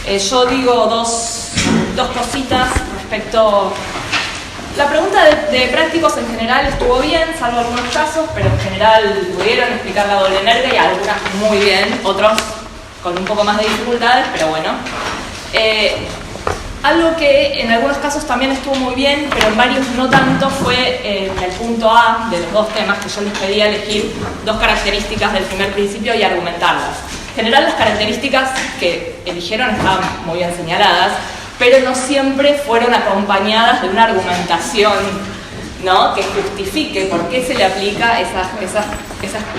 Yo digo dos cositas respecto. La pregunta de prácticos en general estuvo bien, salvo algunos casos, pero en general pudieron explicar la doble energía y algunas muy bien, otros con un poco más de dificultades, pero bueno. Algo que en algunos casos también estuvo muy bien, pero en varios no tanto, fue en el punto A de los dos temas que yo les pedía elegir dos características del primer principio y argumentarlas. En general las características que eligieron estaban muy bien señaladas, pero no siempre fueron acompañadas de una argumentación, ¿no?, que justifique por qué se le aplica esas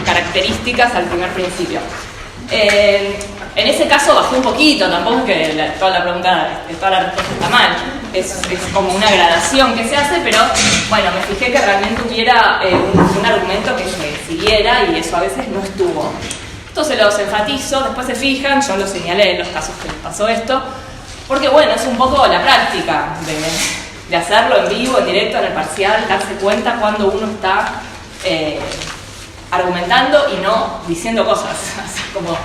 características al primer principio. En ese caso bajé un poquito, tampoco es que toda la respuesta está mal, es como una gradación que se hace, pero bueno, me fijé que realmente hubiera un argumento que se siguiera y eso a veces no estuvo. Esto se los enfatizo, después se fijan, yo lo señalé en los casos que les pasó esto, porque bueno, es un poco la práctica de hacerlo en vivo, en directo, en el parcial, darse cuenta cuando uno está argumentando y no diciendo cosas, así como,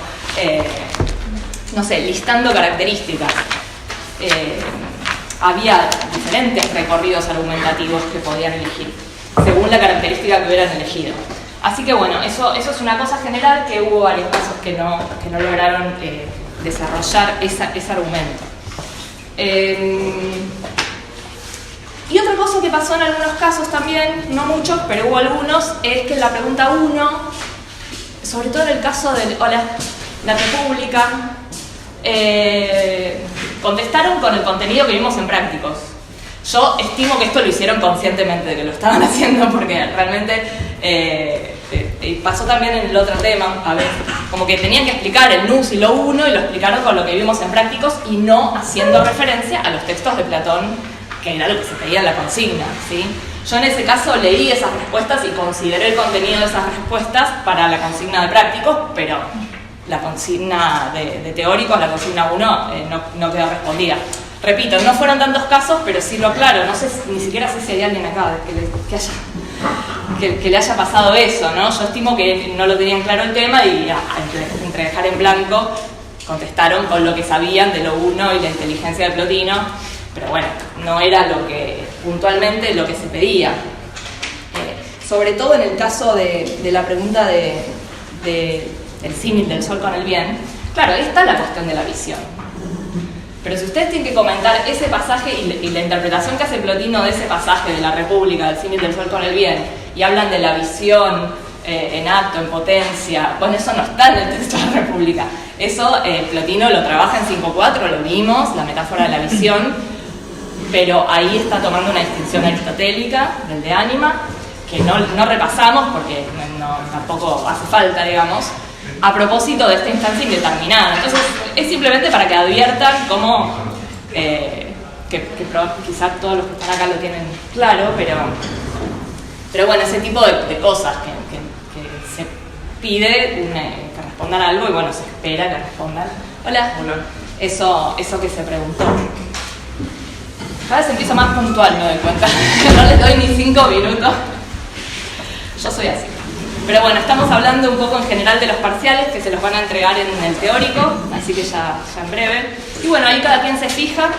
no sé, listando características. Había diferentes recorridos argumentativos que podían elegir, según la característica que hubieran elegido. Así que bueno, eso es una cosa general, que hubo varios casos que no lograron desarrollar ese argumento. Y otra cosa que pasó en algunos casos también, no muchos, pero hubo algunos, es que en la pregunta 1, sobre todo en el caso de Hola, la República, contestaron con el contenido que vimos en prácticos. Yo estimo que esto lo hicieron conscientemente, de que lo estaban haciendo, porque realmente pasó también en el otro tema, a ver, como que tenían que explicar el nous y lo uno, y lo explicaron con lo que vimos en prácticos y no haciendo referencia a los textos de Platón, que era lo que se pedía en la consigna, ¿sí? Yo en ese caso leí esas respuestas y consideré el contenido de esas respuestas para la consigna de prácticos, pero la consigna de teóricos, la consigna 1, no quedó respondida. Repito, no fueron tantos casos, pero sí lo aclaro. No sé, ni siquiera sé si hay alguien acá que le haya pasado eso, ¿no? Yo estimo que no lo tenían claro el tema y entre dejar en blanco contestaron con lo que sabían de lo uno y la inteligencia de Plotino, pero bueno, no era puntualmente lo que se pedía. Sobre todo en el caso de la pregunta del símil del sol con el bien, claro, ahí está la cuestión de la visión. Pero si ustedes tienen que comentar ese pasaje y la interpretación que hace Plotino de ese pasaje de la República, del símil del sol con el bien, y hablan de la visión en acto, en potencia, bueno, eso no está en el texto de la República. Eso Plotino lo trabaja en 5.4, lo vimos, la metáfora de la visión, pero ahí está tomando una distinción aristotélica del de ánima, que no repasamos porque tampoco hace falta, digamos, a propósito de esta instancia indeterminada. Entonces, es simplemente para que adviertan cómo, que quizás todos los que están acá lo tienen claro, pero bueno, ese tipo de cosas que se pide que respondan algo y bueno, se espera que respondan. Hola. Eso que se preguntó. Cada vez empiezo más puntual, me doy cuenta. No les doy ni 5 minutos. Yo soy así. Pero bueno, estamos hablando un poco en general de los parciales que se los van a entregar en el teórico, así que ya en breve. Y bueno, ahí cada quien se fija.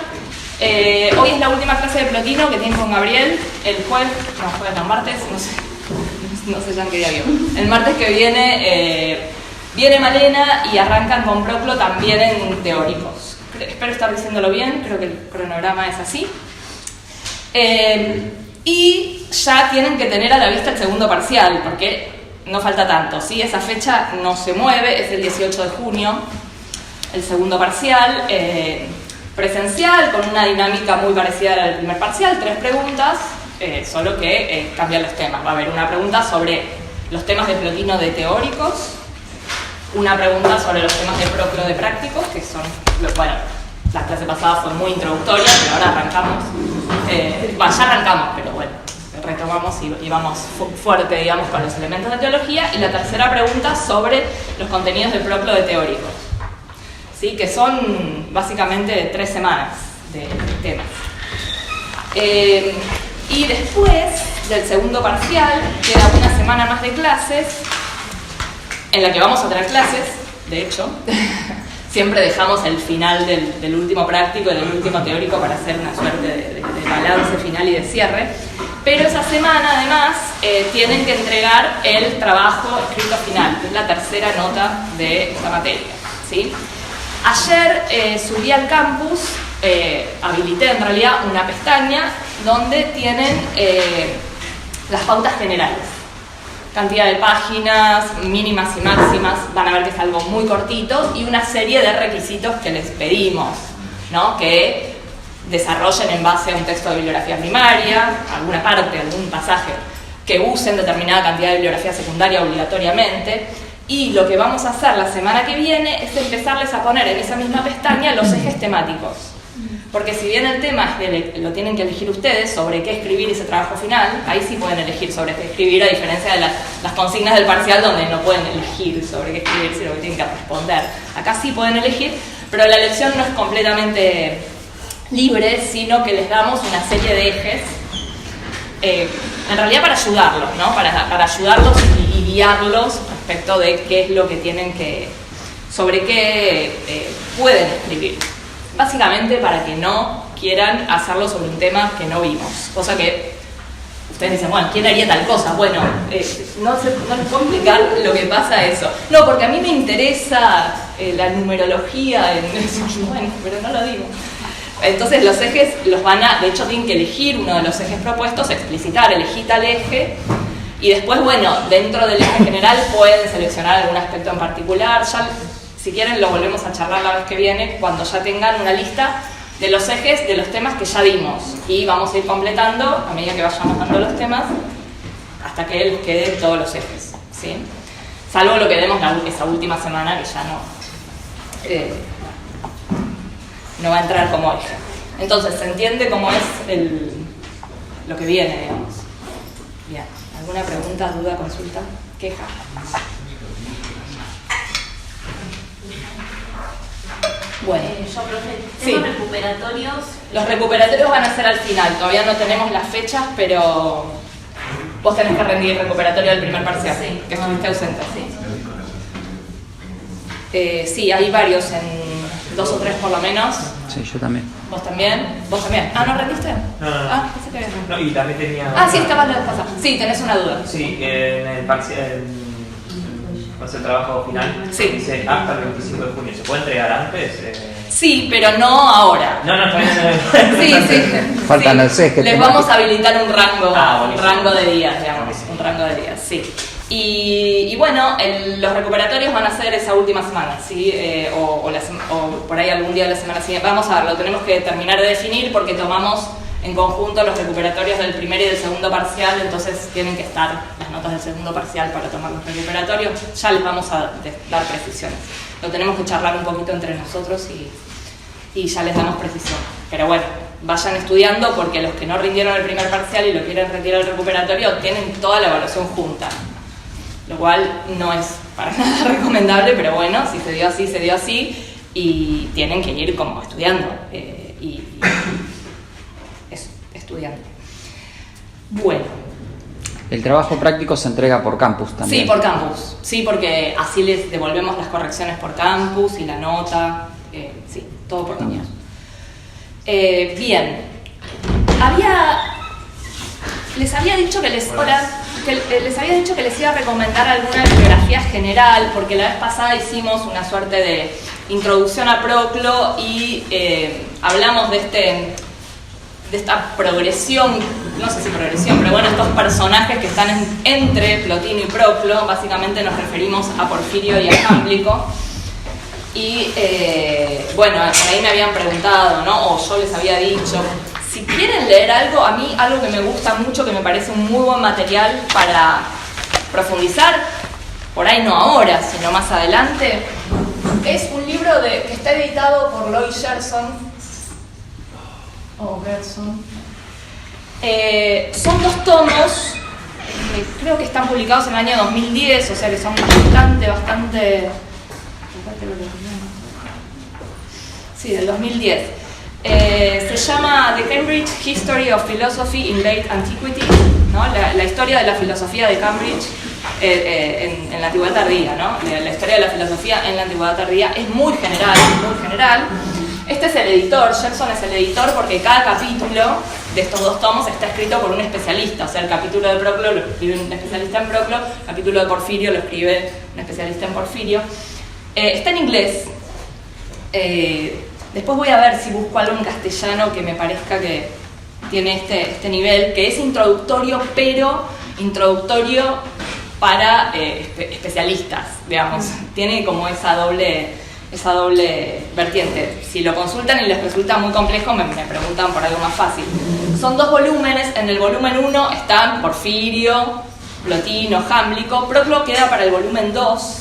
Hoy es la última clase de Plotino que tienen con Gabriel. El martes, no sé ya en qué día vivo. El martes que viene Malena y arrancan con Proclo también en teóricos. Espero estar diciéndolo bien, creo que el cronograma es así. Y ya tienen que tener a la vista el segundo parcial, porque no falta tanto, ¿sí? Esa fecha no se mueve, es el 18 de junio, el segundo parcial, presencial, con una dinámica muy parecida al primer parcial, 3 preguntas, solo que cambian los temas. Va a haber una pregunta sobre los temas de Plotino de teóricos, una pregunta sobre los temas de Proclo de prácticos, que son, bueno, la clase pasada fue muy introductoria, pero ahora arrancamos, ya arrancamos, pero bueno, retomamos y vamos fuerte, digamos, con los elementos de teología. Y la tercera pregunta sobre los contenidos de Proclo de teóricos, ¿sí? Que son básicamente 3 semanas de temas. Y después del segundo parcial queda una semana más de clases, en la que vamos a tener clases, de hecho, siempre dejamos el final del último práctico y del último teórico para hacer una suerte de balance final y de cierre. Pero esa semana, además, tienen que entregar el trabajo escrito final, que es la tercera nota de esta materia, ¿sí? Ayer subí al campus, habilité en realidad una pestaña donde tienen las pautas generales. Cantidad de páginas, mínimas y máximas, van a ver que es algo muy cortito, y una serie de requisitos que les pedimos, ¿no? Que desarrollen en base a un texto de bibliografía primaria, alguna parte, algún pasaje, que usen determinada cantidad de bibliografía secundaria obligatoriamente. Y lo que vamos a hacer la semana que viene es empezarles a poner en esa misma pestaña los ejes temáticos. Porque si bien el tema lo tienen que elegir ustedes sobre qué escribir ese trabajo final, ahí sí pueden elegir sobre qué escribir, a diferencia de las consignas del parcial donde no pueden elegir sobre qué escribir, sino que tienen que responder. Acá sí pueden elegir, pero la elección no es completamente libre, sino que les damos una serie de ejes, en realidad para ayudarlos, ¿no? Para ayudarlos y guiarlos respecto de qué es lo que tienen que, sobre qué pueden escribir. Básicamente para que no quieran hacerlo sobre un tema que no vimos, cosa que ustedes dicen, bueno, ¿quién haría tal cosa? Bueno, no les puedo explicar lo que pasa eso. No, porque a mí me interesa la numerología, bueno, pero no lo digo. Entonces los ejes los van a, de hecho tienen que elegir uno de los ejes propuestos, explicitar, elegí tal eje, y después, bueno, dentro del eje general pueden seleccionar algún aspecto en particular. Ya, si quieren, lo volvemos a charlar la vez que viene, cuando ya tengan una lista de los ejes de los temas que ya dimos, y vamos a ir completando a medida que vayamos dando los temas hasta que les queden todos los ejes, ¿sí? Salvo lo que demos esa última semana, que ya no va a entrar como eje. Entonces, ¿se entiende cómo es lo que viene, digamos? Bien. ¿Alguna pregunta, duda, consulta, queja? Bueno. Yo, profe, sí. ¿tengo recuperatorios? Los recuperatorios van a ser al final, todavía no tenemos las fechas, pero vos tenés que rendir el recuperatorio del primer parcial, sí, que estuviste ausente. Sí. Sí, hay varios, en 2 o 3 por lo menos. Sí, yo también. ¿Vos también? ¿Vos también? Ah, ¿no rendiste? No. Ah, pensé que habías rendido. No, y también tenía... Ah, sí, estabas la vez pasada. Sí, tenés una duda. Sí, en el parcial, el trabajo final, sí, dice hasta el 25 de junio. ¿Se puede entregar antes? Sí, pero no ahora. No, sí. Faltan sí. los ejes. Les vamos a habilitar un rango de días, digamos. Buenísimo. Un rango de días, sí. Y bueno, los recuperatorios van a ser esa última semana, ¿sí? O por ahí algún día de la semana siguiente. Vamos a ver, lo tenemos que terminar de definir porque tomamos en conjunto los recuperatorios del primer y del segundo parcial, entonces tienen que estar las notas del segundo parcial para tomar los recuperatorios. Ya les vamos a dar precisiones. Lo tenemos que charlar un poquito entre nosotros y ya les damos precisión. Pero bueno, vayan estudiando porque los que no rindieron el primer parcial y lo quieren retirar el recuperatorio tienen toda la evaluación junta. Lo cual no es para nada recomendable, pero bueno, si se dio así, se dio así, y tienen que ir como estudiando, eso, estudiando. Bueno. El trabajo práctico se entrega por campus también. Sí, por campus, sí, porque así les devolvemos las correcciones por campus y la nota, sí, todo por campus. Bien, les había dicho que les había dicho que les iba a recomendar alguna bibliografía general, porque la vez pasada hicimos una suerte de introducción a Proclo y hablamos de esta progresión, no sé si progresión, pero bueno, estos personajes que están entre Plotino y Proclo. Básicamente nos referimos a Porfirio y a Jámblico. Y bueno, por ahí me habían preguntado, ¿no? O yo les había dicho, si quieren leer algo, a mí algo que me gusta mucho, que me parece un muy buen material para profundizar, por ahí no ahora, sino más adelante, es un libro que está editado por Lloyd Gerson. Son 2 tomos, creo que están publicados en el año 2010, o sea que son bastante... Sí, del 2010. Se llama The Cambridge History of Philosophy in Late Antiquity, ¿no? La historia de la filosofía de Cambridge en la antigüedad tardía, ¿no? La historia de la filosofía en la antigüedad tardía es muy general, muy general. Este es el editor, Jackson es el editor porque cada capítulo de estos 2 tomos está escrito por un especialista. O sea, el capítulo de Proclo lo escribe un especialista en Proclo, el capítulo de Porfirio lo escribe un especialista en Porfirio. Está en inglés. Después voy a ver si busco algo en castellano que me parezca que tiene este nivel, que es introductorio, pero introductorio para especialistas, digamos. Tiene como esa doble vertiente. Si lo consultan y les resulta muy complejo, me preguntan por algo más fácil. Son 2 volúmenes. En el volumen 1 están Porfirio, Plotino, Jámblico. Proclo queda para el volumen 2.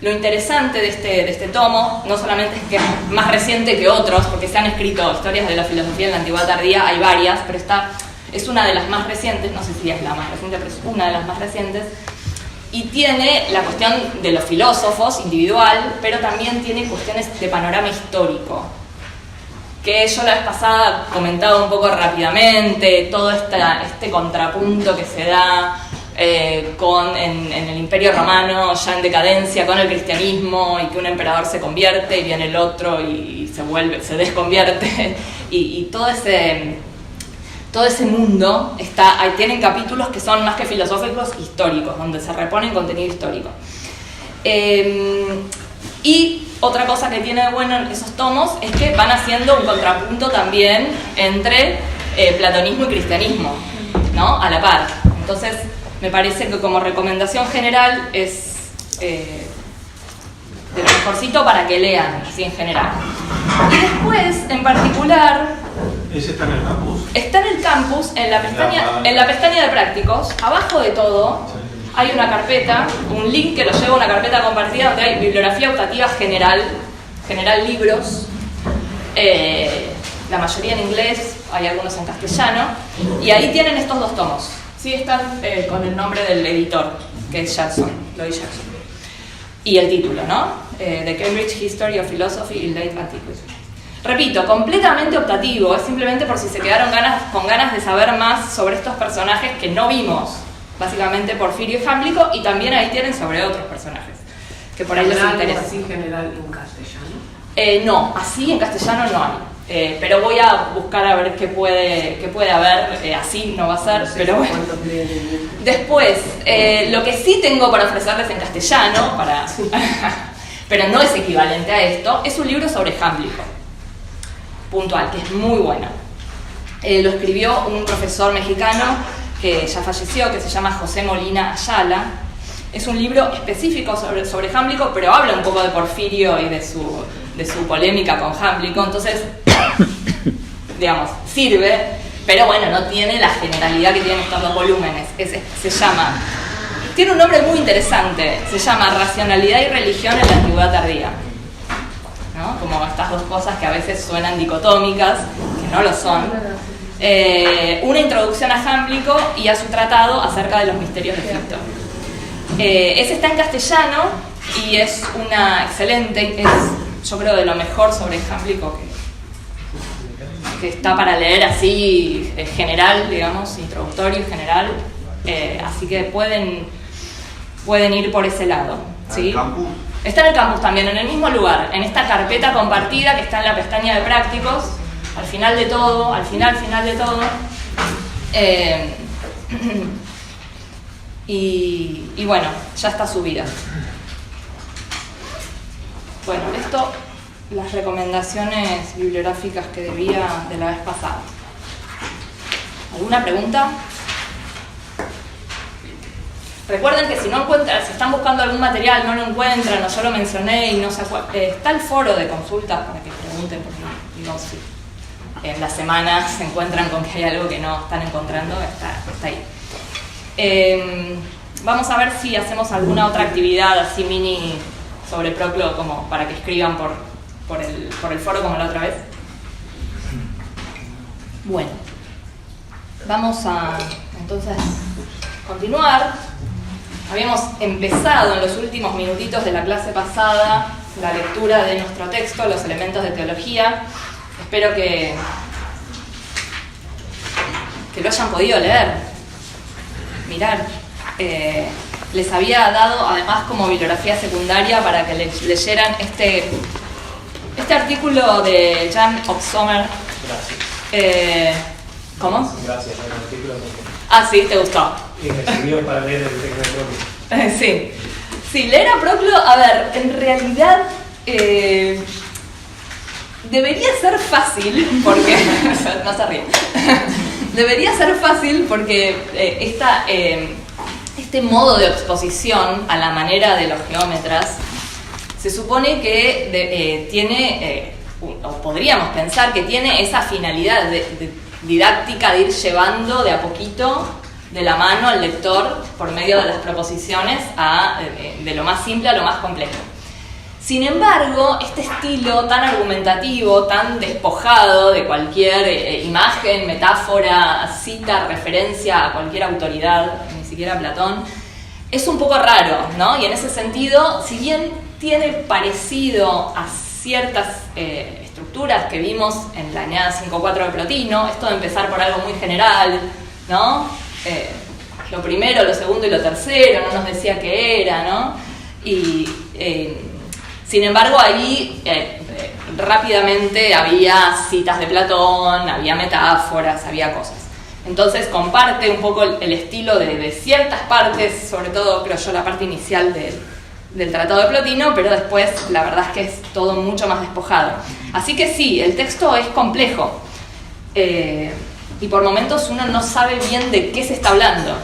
Lo interesante de este tomo, no solamente es que es más reciente que otros, porque se han escrito historias de la filosofía en la antigüedad tardía, hay varias, pero esta es una de las más recientes, no sé si es la más reciente, pero es una de las más recientes, y tiene la cuestión de los filósofos individual, pero también tiene cuestiones de panorama histórico, que yo la vez pasada comentaba un poco rápidamente, todo este contrapunto que se da en el Imperio Romano ya en decadencia con el cristianismo, y que un emperador se convierte y viene el otro y se desconvierte y todo ese mundo tienen capítulos que son más que filosóficos, históricos, donde se repone contenido histórico. Y otra cosa que tiene de bueno en esos tomos es que van haciendo un contrapunto también entre platonismo y cristianismo, ¿no? A la par. Entonces me parece que como recomendación general es de lo mejorcito para que lean, así en general. Y después, en particular... ¿Ese está en el campus? Está en el campus, en la pestaña de prácticos. Abajo de todo hay una carpeta, un link que lo lleva a una carpeta compartida donde hay bibliografía optativa general libros, la mayoría en inglés, hay algunos en castellano, y ahí tienen estos 2 tomos. Sí, están con el nombre del editor, que es Lloyd Jackson. Y el título, ¿no? The Cambridge History of Philosophy in Late Antiquity. Repito, completamente optativo, es simplemente por si se quedaron con ganas de saber más sobre estos personajes que no vimos, básicamente Porfirio y Jámblico, y también ahí tienen sobre otros personajes, que por ahí les interesa. ¿Así en general en castellano? No, así en castellano no hay. Pero voy a buscar a ver qué puede haber, así no va a ser, no sé, pero bueno. Después, lo que sí tengo para ofrecerles en castellano, pero no es equivalente a esto, es un libro sobre Jámblico, puntual, que es muy bueno. Lo escribió un profesor mexicano que ya falleció, que se llama José Molina Ayala. Es un libro específico sobre Jámblico, pero habla un poco de Porfirio y de su polémica con Jámblico, entonces, digamos, sirve, pero bueno, no tiene la generalidad que tienen estos 2 volúmenes. Tiene un nombre muy interesante, se llama Racionalidad y Religión en la Antigüedad Tardía, ¿no? Como estas 2 cosas que a veces suenan dicotómicas, que no lo son. Una introducción a Jámblico y a su tratado acerca de los misterios de Egipto. Ese está en castellano y es una excelente, yo creo de lo mejor sobre Jámblico que está para leer así general, digamos, introductorio y general, así que pueden ir por ese lado, ¿sí? ¿El campus? Está en el campus también, en el mismo lugar, en esta carpeta compartida que está en la pestaña de prácticos, al final de todo, y bueno, ya está subida. Bueno, esto, las recomendaciones bibliográficas que debía de la vez pasada. ¿Alguna pregunta? Recuerden que si están buscando algún material, no lo encuentran, o yo lo mencioné y no se acuerdan, está el foro de consultas para que pregunten, porque digo, si en la semana se encuentran con que hay algo que no están encontrando, está ahí. Vamos a ver si hacemos alguna otra actividad así mini sobre Proclo, como para que escriban por el foro como la otra vez. Bueno, vamos a entonces continuar. Habíamos empezado en los últimos minutitos de la clase pasada la lectura de nuestro texto, Los elementos de teología. Espero que lo hayan podido leer, mirar. les había dado además como bibliografía secundaria para que leyeran este artículo de Jan Opsomer. Gracias. ¿Cómo? Gracias, el artículo. Ah, sí, ¿te gustó? Y me sirvió para leer el texto de Proclo. Sí. Sí, leer a Proclo, a ver, en realidad debería ser fácil, porque... no se ríe. Debería ser fácil porque este modo de exposición a la manera de los geómetras se supone que tiene, o podríamos pensar que tiene esa finalidad didáctica de ir llevando de a poquito de la mano al lector por medio de las proposiciones de lo más simple a lo más complejo. Sin embargo, este estilo tan argumentativo, tan despojado de cualquier imagen, metáfora, cita, referencia a cualquier autoridad, ni siquiera Platón, es un poco raro, ¿no? Y en ese sentido, si bien tiene parecido a ciertas estructuras que vimos en la Eneada 5.4 de Plotino, esto de empezar por algo muy general, ¿no? Lo primero, lo segundo y lo tercero, no nos decía qué era, ¿no? Y sin embargo ahí rápidamente había citas de Platón, había metáforas, había cosas. Entonces comparte un poco el estilo de ciertas partes, sobre todo creo yo la parte inicial del Tratado de Plotino, pero después la verdad es que es todo mucho más despojado. Así que sí, el texto es complejo y por momentos uno no sabe bien de qué se está hablando.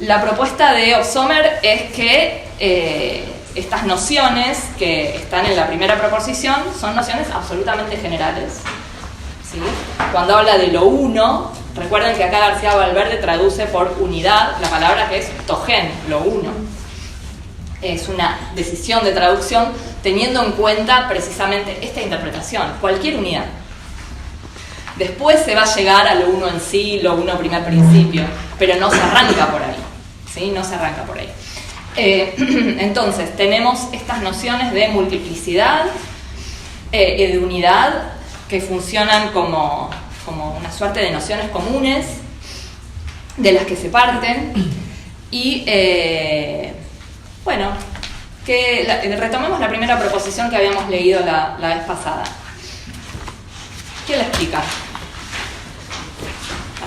La propuesta de Opsomer es que estas nociones que están en la primera proposición son nociones absolutamente generales, ¿sí? Cuando habla de lo uno, recuerden que acá García Valverde traduce por unidad la palabra que es togen, lo uno. Es una decisión de traducción teniendo en cuenta precisamente esta interpretación, cualquier unidad. Después se va a llegar a lo uno en sí, lo uno primer principio, pero no se arranca por ahí, ¿sí? No se arranca por ahí. Entonces, tenemos estas nociones de multiplicidad y de unidad que funcionan como una suerte de nociones comunes de las que se parten y bueno, retomemos la primera proposición que habíamos leído la vez pasada. ¿Quién la explica?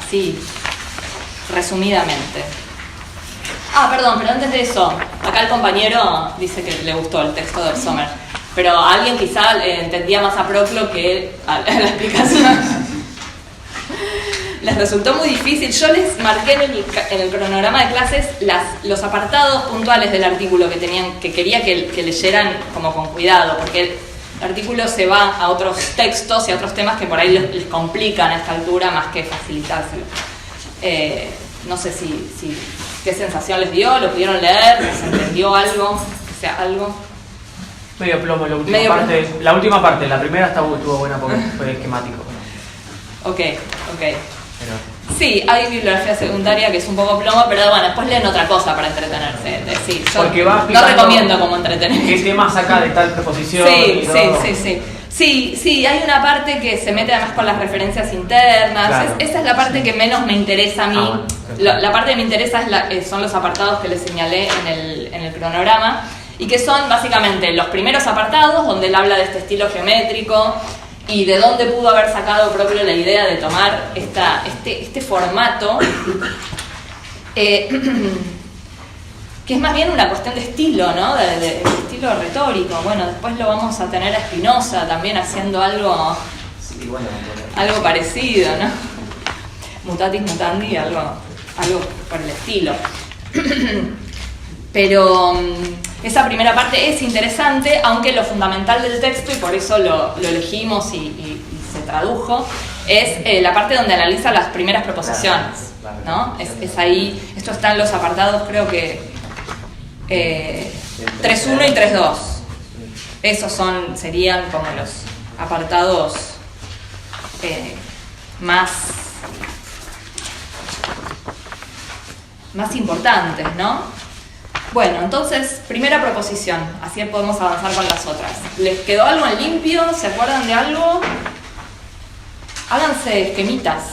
Así, resumidamente. Ah, perdón, pero antes de eso, acá el compañero dice que le gustó el texto de Opsomer, pero alguien quizá entendía más a Proclo que a la explicación. Les resultó muy difícil. Yo les marqué en el cronograma de clases los apartados puntuales del artículo que quería que leyeran como con cuidado, porque el artículo se va a otros textos y a otros temas que por ahí les complican a esta altura más que facilitárselo. No sé qué sensación les dio, lo pudieron leer, se entendió algo, o sea, algo. Medio plomo la última parte. La última parte, la primera estuvo buena porque fue esquemático. Ok. Pero... Sí, hay bibliografía secundaria que es un poco plomo, pero bueno, después leen otra cosa para entretenerse. Sí, yo no recomiendo cómo entretenerse. ¿Qué tema saca de tal preposición? Sí, hay una parte que se mete además con las referencias internas. Claro. Esa es la parte que menos me interesa a mí. La parte que me interesa son los apartados que les señalé en el cronograma y que son básicamente los primeros apartados donde él habla de este estilo geométrico y de dónde pudo haber sacado Proclo la idea de tomar este formato que es más bien una cuestión de estilo, ¿no? De estilo retórico. Bueno, después lo vamos a tener a Spinoza también haciendo algo parecido, ¿no? Mutatis mutandi, algo por el estilo. Pero esa primera parte es interesante, aunque lo fundamental del texto, y por eso lo elegimos y se tradujo, es la parte donde analiza las primeras proposiciones, ¿no? Es ahí, esto está en los apartados, creo que 3.1 y 3.2. Esos serían como los apartados más importantes, ¿no? Bueno, entonces, primera proposición, así podemos avanzar con las otras. ¿Les quedó algo en limpio? ¿Se acuerdan de algo? Háganse esquemitas.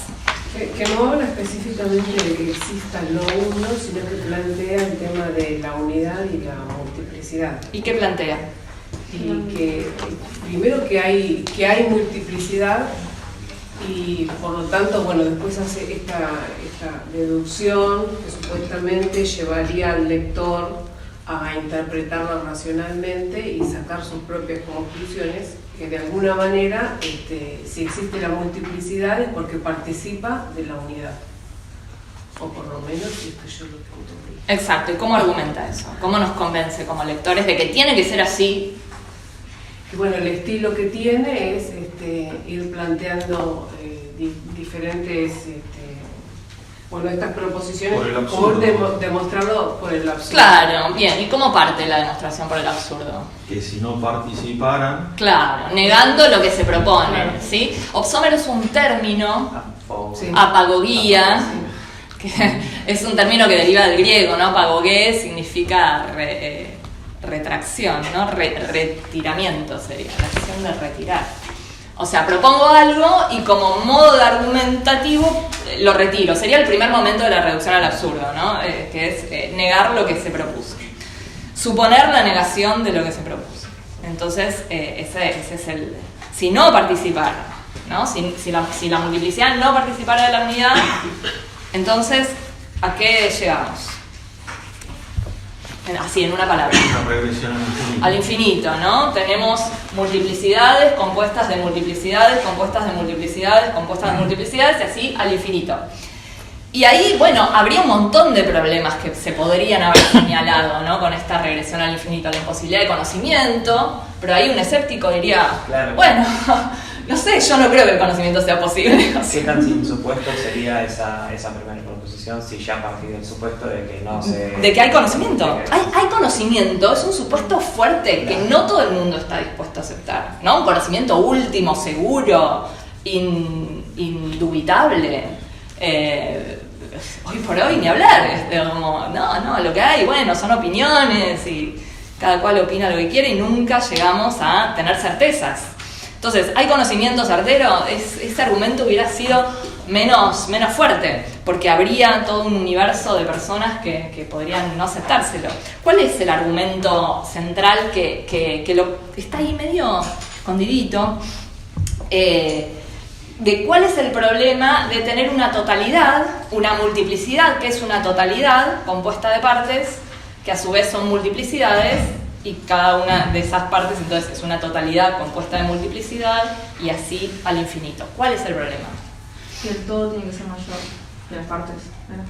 Que no habla específicamente de que exista lo uno, sino que plantea el tema de la unidad y la multiplicidad. ¿Y qué plantea? Y que primero que hay multiplicidad y por lo tanto, bueno, después hace esta deducción que supuestamente llevaría al lector a interpretarla racionalmente y sacar sus propias conclusiones, que de alguna manera, si existe la multiplicidad es porque participa de la unidad. O por lo menos esto yo lo entendí. Exacto, ¿y cómo argumenta eso? ¿Cómo nos convence como lectores de que tiene que ser así? Y bueno, el estilo que tiene es ir planteando diferentes... bueno, estas proposiciones, como demostrarlo por el absurdo. Claro, bien. ¿Y cómo parte la demostración por el absurdo? Que si no participaran... Claro, negando lo que se propone, claro. ¿sí? Obsómer es un término, Sí. apagogía, que es un término que deriva del griego, ¿no? Apagogé significa retracción, ¿no? Retiramiento sería, la acción de retirar. O sea, propongo algo y como modo de argumentativo lo retiro. Sería el primer momento de la reducción al absurdo, ¿no? Que es negar lo que se propuso. Suponer la negación de lo que se propuso. Entonces, ese es el... Si no participara, ¿no? Si la multiplicidad no participara de la unidad, entonces, ¿a qué llegamos? Así, en una palabra. Una regresión al infinito, ¿no? Tenemos multiplicidades compuestas de multiplicidades, compuestas de multiplicidades, compuestas de multiplicidades, y así al infinito. Y ahí, bueno, habría un montón de problemas que se podrían haber señalado, ¿no? Con esta regresión al infinito, la imposibilidad de conocimiento, pero ahí un escéptico diría, claro. Bueno, no sé, yo no creo que el conocimiento sea posible. ¿Qué tan sin supuesto sería esa primera proposición si ya partí del supuesto de que no se... De que hay conocimiento. Hay conocimiento, es un supuesto fuerte que no todo el mundo está dispuesto a aceptar, ¿no? Un conocimiento último, seguro, indubitable. Hoy por hoy ni hablar, como, no, lo que hay, bueno, son opiniones y cada cual opina lo que quiere y nunca llegamos a tener certezas. Entonces, ¿hay conocimiento certero? Ese argumento hubiera sido menos fuerte, porque habría todo un universo de personas que podrían no aceptárselo. ¿Cuál es el argumento central que está ahí medio escondidito? De cuál es el problema de tener una totalidad, una multiplicidad, que es una totalidad compuesta de partes, que a su vez son multiplicidades, y cada una de esas partes entonces es una totalidad compuesta de multiplicidad, y así al infinito. ¿Cuál es el problema? Que el todo tiene que ser mayor que las partes, ¿no?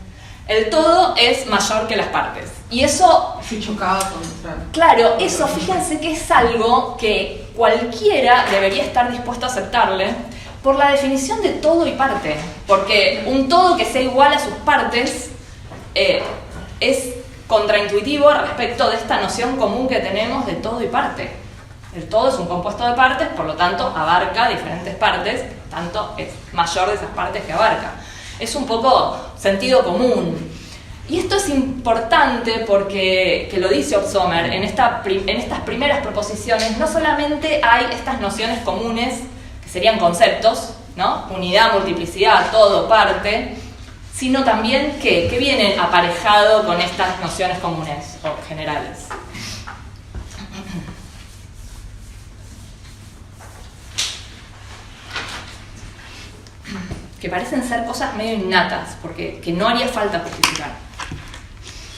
El todo es mayor que las partes. Y eso... Si chocaba contra... Claro, eso, fíjense que es algo que cualquiera debería estar dispuesto a aceptarle, por la definición de todo y parte, porque un todo que sea igual a sus partes es contraintuitivo respecto de esta noción común que tenemos de todo y parte. El todo es un compuesto de partes, por lo tanto abarca diferentes partes, tanto es mayor de esas partes que abarca. Es un poco sentido común. Y esto es importante porque, que lo dice Obsómer, en estas primeras proposiciones no solamente hay estas nociones comunes, serían conceptos, ¿no? Unidad, multiplicidad, todo, parte, sino también que vienen aparejado con estas nociones comunes o generales. Que parecen ser cosas medio innatas, porque que no haría falta justificar.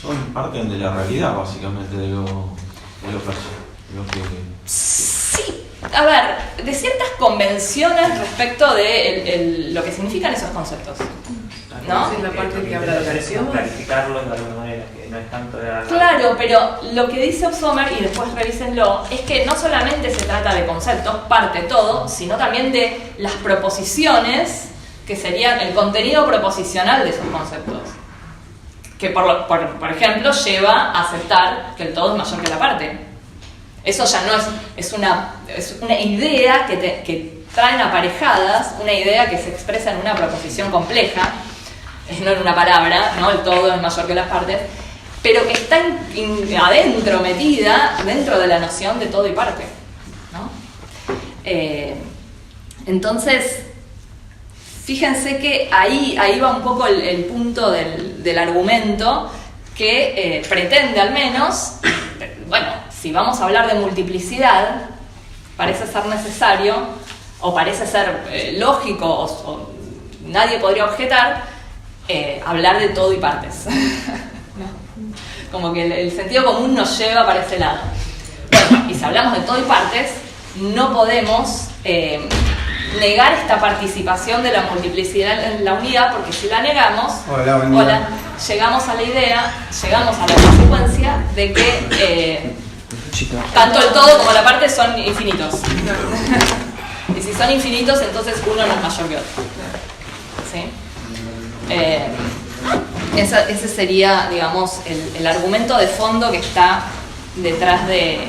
Son parte de la realidad, básicamente, de lo que... Sí. A ver, de ciertas convenciones respecto de lo que significan esos conceptos, ¿no? Esa es la parte que habla de la acción. Clarificarlo de alguna manera, que no es tanto de la... Claro, pero lo que dice Obsómer, y después revísenlo, es que no solamente se trata de conceptos, parte todo, sino también de las proposiciones, que serían el contenido proposicional de esos conceptos. Que por ejemplo lleva a aceptar que el todo es mayor que la parte. Eso ya no es una idea que traen aparejadas, una idea que se expresa en una proposición compleja, no en una palabra, ¿no? El todo es mayor que las partes, pero que está adentro, metida dentro de la noción de todo y parte, ¿no? Entonces, fíjense que ahí va un poco el punto del argumento que pretende al menos, bueno, si vamos a hablar de multiplicidad, parece ser necesario, o parece ser lógico, o nadie podría objetar, hablar de todo y partes. ¿No? Como que el sentido común nos lleva para ese lado. Bueno, y si hablamos de todo y partes, no podemos negar esta participación de la multiplicidad en la unidad, porque si la negamos, llegamos a la idea, llegamos a la consecuencia de que tanto el todo como la parte son infinitos. Y si son infinitos, entonces uno no es mayor que otro. ¿Sí? Ese sería, digamos, el argumento de fondo que está detrás de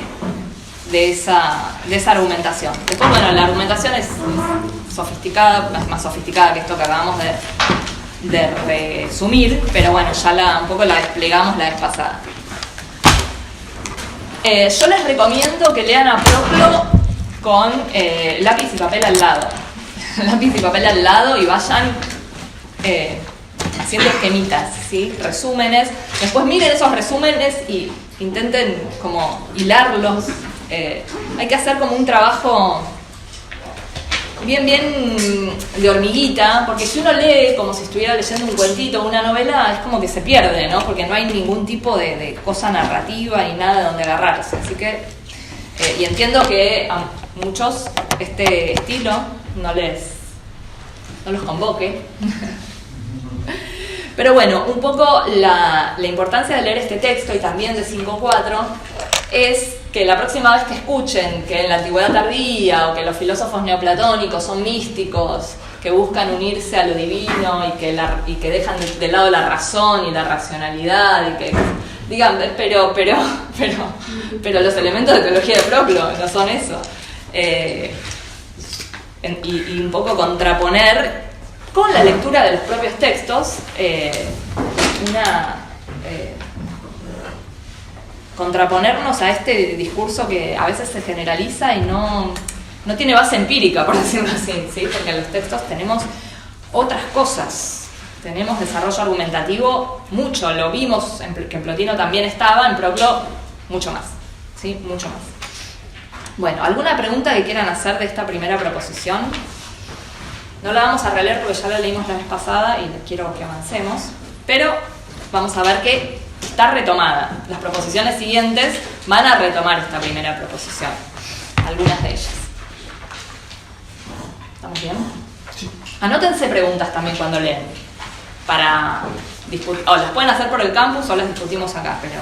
esa argumentación. Después, bueno, la argumentación es sofisticada, más sofisticada que esto que acabamos de resumir, pero bueno, ya un poco la desplegamos la vez pasada. Yo les recomiendo que lean a Proclo con lápiz y papel al lado. Lápiz y papel al lado y vayan haciendo esquemitas, ¿sí? Resúmenes. Después miren esos resúmenes y intenten como hilarlos. Hay que hacer como un trabajo bien de hormiguita, porque si uno lee como si estuviera leyendo un cuentito o una novela, es como que se pierde, ¿no? Porque no hay ningún tipo de cosa narrativa y nada de donde agarrarse. Así que, y entiendo que a muchos este estilo no los convoque. Pero bueno, un poco la importancia de leer este texto y también de 5.4 es que la próxima vez que escuchen que en la antigüedad tardía o que los filósofos neoplatónicos son místicos, que buscan unirse a lo divino y que dejan de lado la razón y la racionalidad y que digan, pero los elementos de teología de Proclo no son eso. Y un poco contraponer con la lectura de los propios textos contraponernos a este discurso que a veces se generaliza y no tiene base empírica, por decirlo así, ¿sí? Porque en los textos tenemos otras cosas, tenemos desarrollo argumentativo mucho, lo vimos, que en Plotino también estaba, en Proclo mucho más, ¿sí? Mucho más. Bueno, ¿alguna pregunta que quieran hacer de esta primera proposición? No la vamos a releer porque ya la leímos la vez pasada y quiero que avancemos, pero vamos a ver que está retomada. Las proposiciones siguientes van a retomar esta primera proposición, algunas de ellas. ¿Estamos bien? Sí. Anótense preguntas también cuando leen, para discutir, o las pueden hacer por el campus o las discutimos acá, pero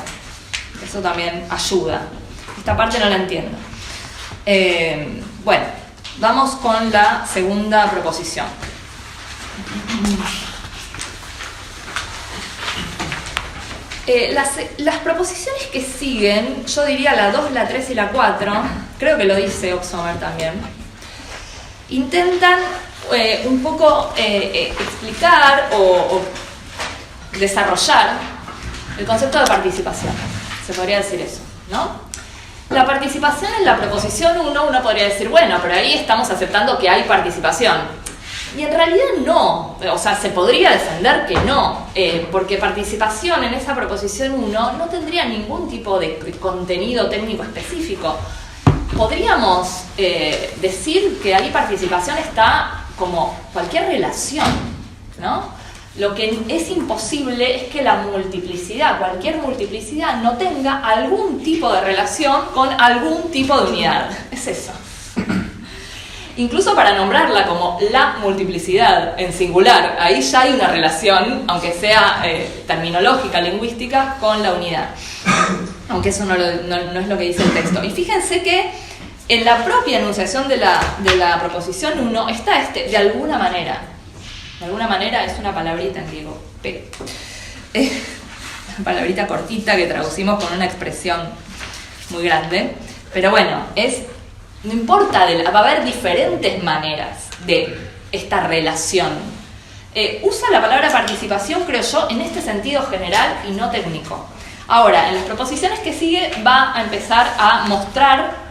eso también ayuda. Esta parte no la entiendo. Bueno, vamos con la segunda proposición. Las proposiciones que siguen, yo diría la 2, la 3 y la 4, creo que lo dice Oxomer también, intentan un poco explicar o desarrollar el concepto de participación, se podría decir eso, ¿no? La participación en la proposición 1, uno podría decir, bueno, pero ahí estamos aceptando que hay participación. Y en realidad no, o sea, se podría defender que no, porque participación en esa proposición 1 no tendría ningún tipo de contenido técnico específico. Podríamos decir que ahí participación está como cualquier relación, ¿no? Lo que es imposible es que la multiplicidad, cualquier multiplicidad, no tenga algún tipo de relación con algún tipo de unidad. Es eso. Incluso para nombrarla como la multiplicidad en singular, ahí ya hay una relación, aunque sea terminológica, lingüística, con la unidad. Aunque eso no es lo que dice el texto. Y fíjense que en la propia enunciación de la proposición 1 está de alguna manera. De alguna manera es una palabrita en griego, pe. Una palabrita cortita que traducimos con una expresión muy grande. Pero bueno, no importa, va a haber diferentes maneras de esta relación. Usa la palabra participación, creo yo, en este sentido general y no técnico. Ahora, en las proposiciones que sigue va a empezar a mostrar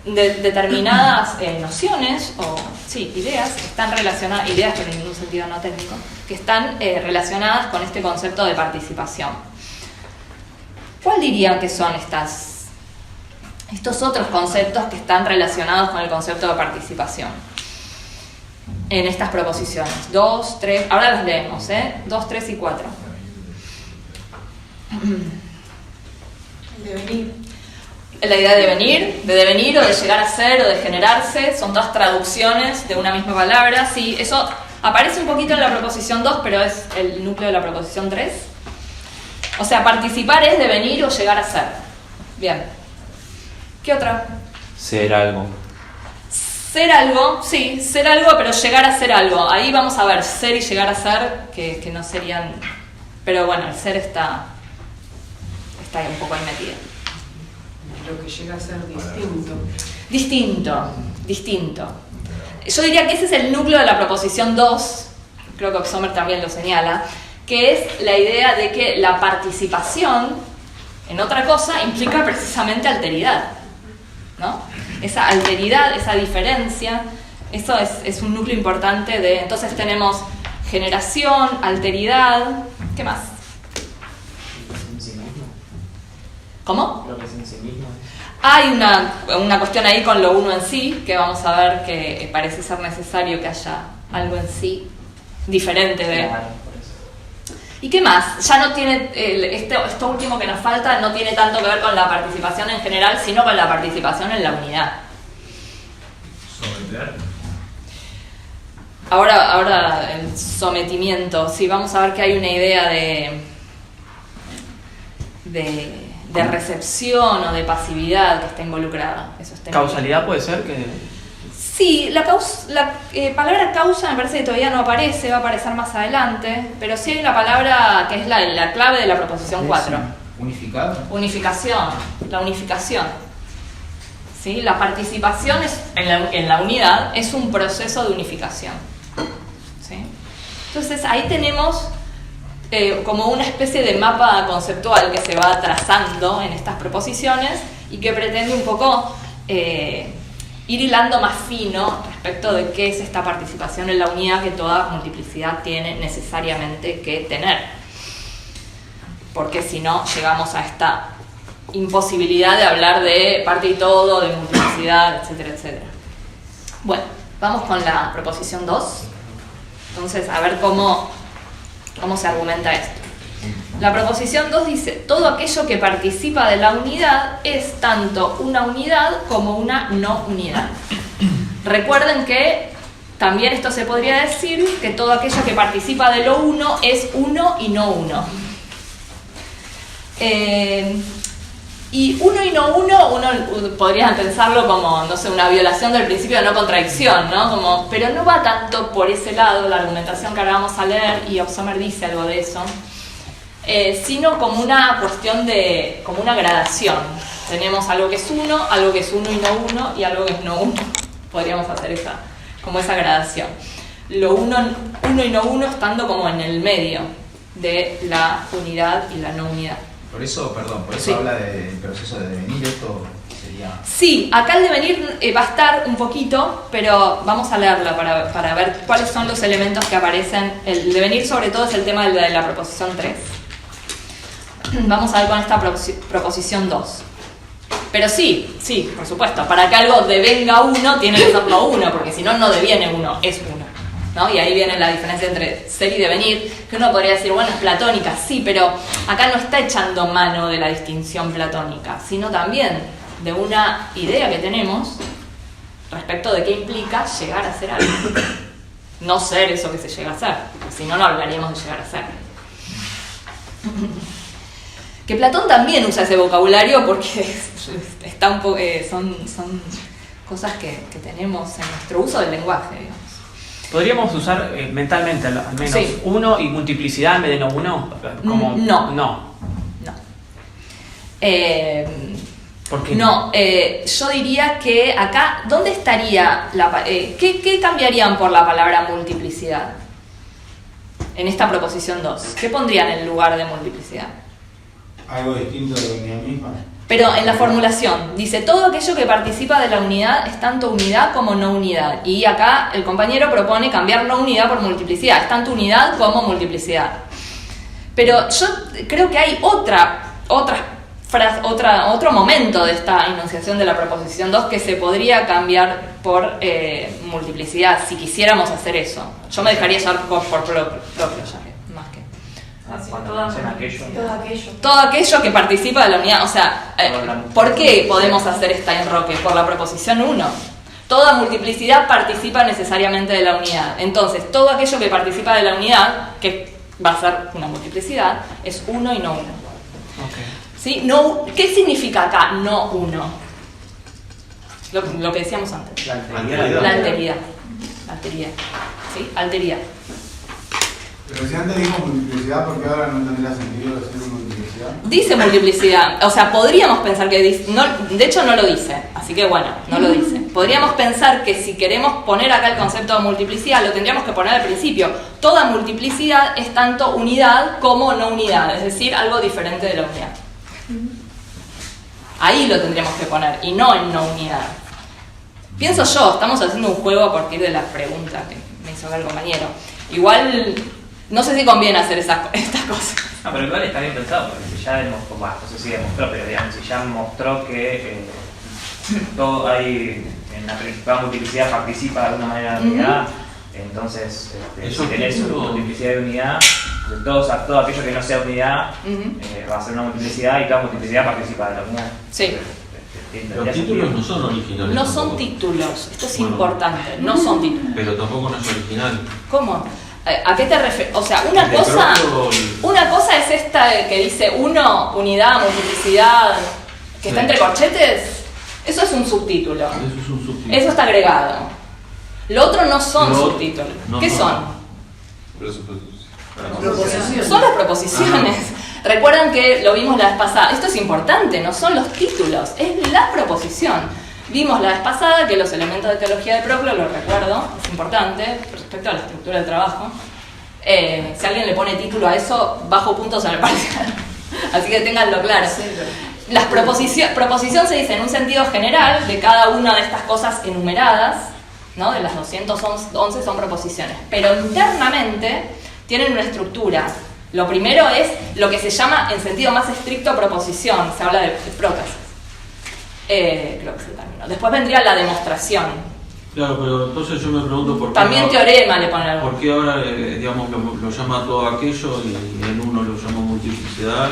determinadas nociones o ideas que están relacionadas, ideas pero en ningún sentido no técnico, que están relacionadas con este concepto de participación. ¿Cuál dirían que son estos otros conceptos que están relacionados con el concepto de participación en estas proposiciones? 2, 3, ahora las leemos, 2, 3 y 4. Devenir. La idea de devenir o de llegar a ser o de generarse, son dos traducciones de una misma palabra. Sí, eso aparece un poquito en la proposición 2, pero es el núcleo de la proposición 3. O sea, participar es devenir o llegar a ser. Bien. ¿Qué otra? Ser algo. Ser algo, sí, ser algo, pero llegar a ser algo. Ahí vamos a ver ser y llegar a ser, que no serían... Pero bueno, el ser está un poco ahí metido. Lo que llega a ser distinto. Distinto. Yo diría que ese es el núcleo de la proposición 2, creo que Sommer también lo señala, que es la idea de que la participación en otra cosa implica precisamente alteridad, ¿no? Esa alteridad, esa diferencia, eso es un núcleo importante de... Entonces tenemos generación, alteridad, ¿qué más? En sí mismo. ¿Cómo? Lo que es en sí mismo. Hay una cuestión ahí con lo uno en sí, que vamos a ver que parece ser necesario que haya algo en sí diferente de... Claro, por eso. ¿Y qué más? Ya no tiene, esto último que nos falta no tiene tanto que ver con la participación en general, sino con la participación en la unidad. Someter. Ahora el sometimiento, sí, vamos a ver que hay una idea de recepción o de pasividad que está involucrada. Eso está ¿Causalidad puede ser que...? Sí, la palabra causa me parece que todavía no aparece, va a aparecer más adelante, pero sí hay una palabra que es la clave de la proposición 4. Unificado. Unificación, la unificación. ¿Sí? La participación en la unidad es un proceso de unificación. ¿Sí? Entonces ahí tenemos como una especie de mapa conceptual que se va trazando en estas proposiciones y que pretende un poco ir hilando más fino respecto de qué es esta participación en la unidad que toda multiplicidad tiene necesariamente que tener. Porque si no, llegamos a esta imposibilidad de hablar de parte y todo, de multiplicidad, etcétera, etcétera. Bueno, vamos con la proposición 2. Entonces, a ver cómo se argumenta esto. La proposición 2 dice: todo aquello que participa de la unidad es tanto una unidad como una no unidad. Recuerden que también esto se podría decir que todo aquello que participa de lo uno es uno y no uno. Y uno y no uno podría pensarlo como, no sé, una violación del principio de no contradicción, ¿no? Pero no va tanto por ese lado la argumentación que ahora vamos a leer, y Sommer dice algo de eso, sino como una cuestión como una gradación. Tenemos algo que es uno y no uno, y algo que es no uno. Podríamos hacer esa gradación. Lo uno y no uno estando como en el medio de la unidad y la no unidad. Por eso Sí. habla del proceso de devenir, esto sería... Sí, acá el devenir va a estar un poquito, pero vamos a leerla para ver cuáles son los elementos que aparecen. El devenir sobre todo es el tema de la proposición 3. Vamos a ver con esta proposición 2. Pero sí, por supuesto, para que algo devenga uno tiene que ser no uno, porque si no, no deviene uno, es uno, ¿no? Y ahí viene la diferencia entre ser y devenir, que uno podría decir, bueno, es platónica, sí, pero acá no está echando mano de la distinción platónica, sino también de una idea que tenemos respecto de qué implica llegar a ser algo. No ser eso que se llega a ser, porque si no, no hablaríamos de llegar a ser. Que Platón también usa ese vocabulario porque está un poco, son cosas que tenemos en nuestro uso del lenguaje, digamos. ¿Podríamos usar mentalmente al menos Sí. uno y multiplicidad en vez de no uno? Como, No. ¿Por qué No, yo diría que acá, ¿dónde estaría ¿qué cambiarían por la palabra multiplicidad? En esta proposición 2. ¿Qué pondrían en lugar de multiplicidad? Algo distinto de la unidad misma. Pero en la formulación dice, todo aquello que participa de la unidad es tanto unidad como no unidad. Y acá el compañero propone cambiar no unidad por multiplicidad. Es tanto unidad como multiplicidad. Pero yo creo que hay otro momento de esta enunciación de la proposición 2 que se podría cambiar por multiplicidad, si quisiéramos hacer eso. Yo me dejaría llevar por propio, ya que, más que... Cuando menciona aquello. Todo aquello que participa de la unidad. O sea, ¿por qué podemos hacer esta enroque? Por la proposición 1. Toda multiplicidad participa necesariamente de la unidad. Entonces, todo aquello que participa de la unidad, que va a ser una multiplicidad, es 1 y no 1. Okay. ¿Sí? No, ¿qué significa acá no 1? Lo que decíamos antes. La La alteridad. ¿Sí? Alteridad. Pero si antes dijo multiplicidad, ¿por qué ahora no tendría sentido decir multiplicidad? Dice multiplicidad, o sea, podríamos pensar que dice, no, de hecho no lo dice, así que bueno, no lo dice. Podríamos pensar que si queremos poner acá el concepto de multiplicidad, lo tendríamos que poner al principio. Toda multiplicidad es tanto unidad como no unidad, es decir, algo diferente de la unidad. Ahí lo tendríamos que poner, y no en no unidad. Pienso yo, estamos haciendo un juego a partir de la pregunta que me hizo acá el compañero. Igual... no sé si conviene hacer estas cosas. No, pero igual está bien pensado, porque si ya demostró, no sé si demostró, pero digamos, si ya mostró que todo hay, en la multiplicidad participa de alguna manera de la unidad, entonces, si tenés multiplicidad de unidad, todo aquello que no sea unidad va a ser una multiplicidad y toda multiplicidad participa de la unidad. Sí. Los títulos no son originales. No son títulos, esto es importante, no son títulos. Pero tampoco no es original. ¿Cómo? ¿A qué te refieres? O sea, una cosa es esta que dice unidad, multiplicidad, que está entre corchetes. Eso es un subtítulo. Eso es un subtítulo. Eso está agregado. Lo otro no son subtítulos. ¿Qué son? Son las proposiciones. Recuerdan que lo vimos la vez pasada. Esto es importante, no son los títulos, es la proposición. Vimos la vez pasada que los elementos de teología de Proclo, lo recuerdo, es importante respecto a la estructura del trabajo. Si alguien le pone título a eso, bajo puntos en el parcial. Así que ténganlo claro. Las proposición se dice en un sentido general de cada una de estas cosas enumeradas, ¿no? De las 211 son proposiciones. Pero internamente tienen una estructura. Lo primero es lo que se llama en sentido más estricto proposición. Se habla de prótesis. Creo que es el término. Después vendría la demostración. Claro, pero entonces yo me pregunto por qué. También ahora, teorema le ponen algo. ¿Por qué ahora digamos, lo llama todo aquello y en 1 lo llama multiplicidad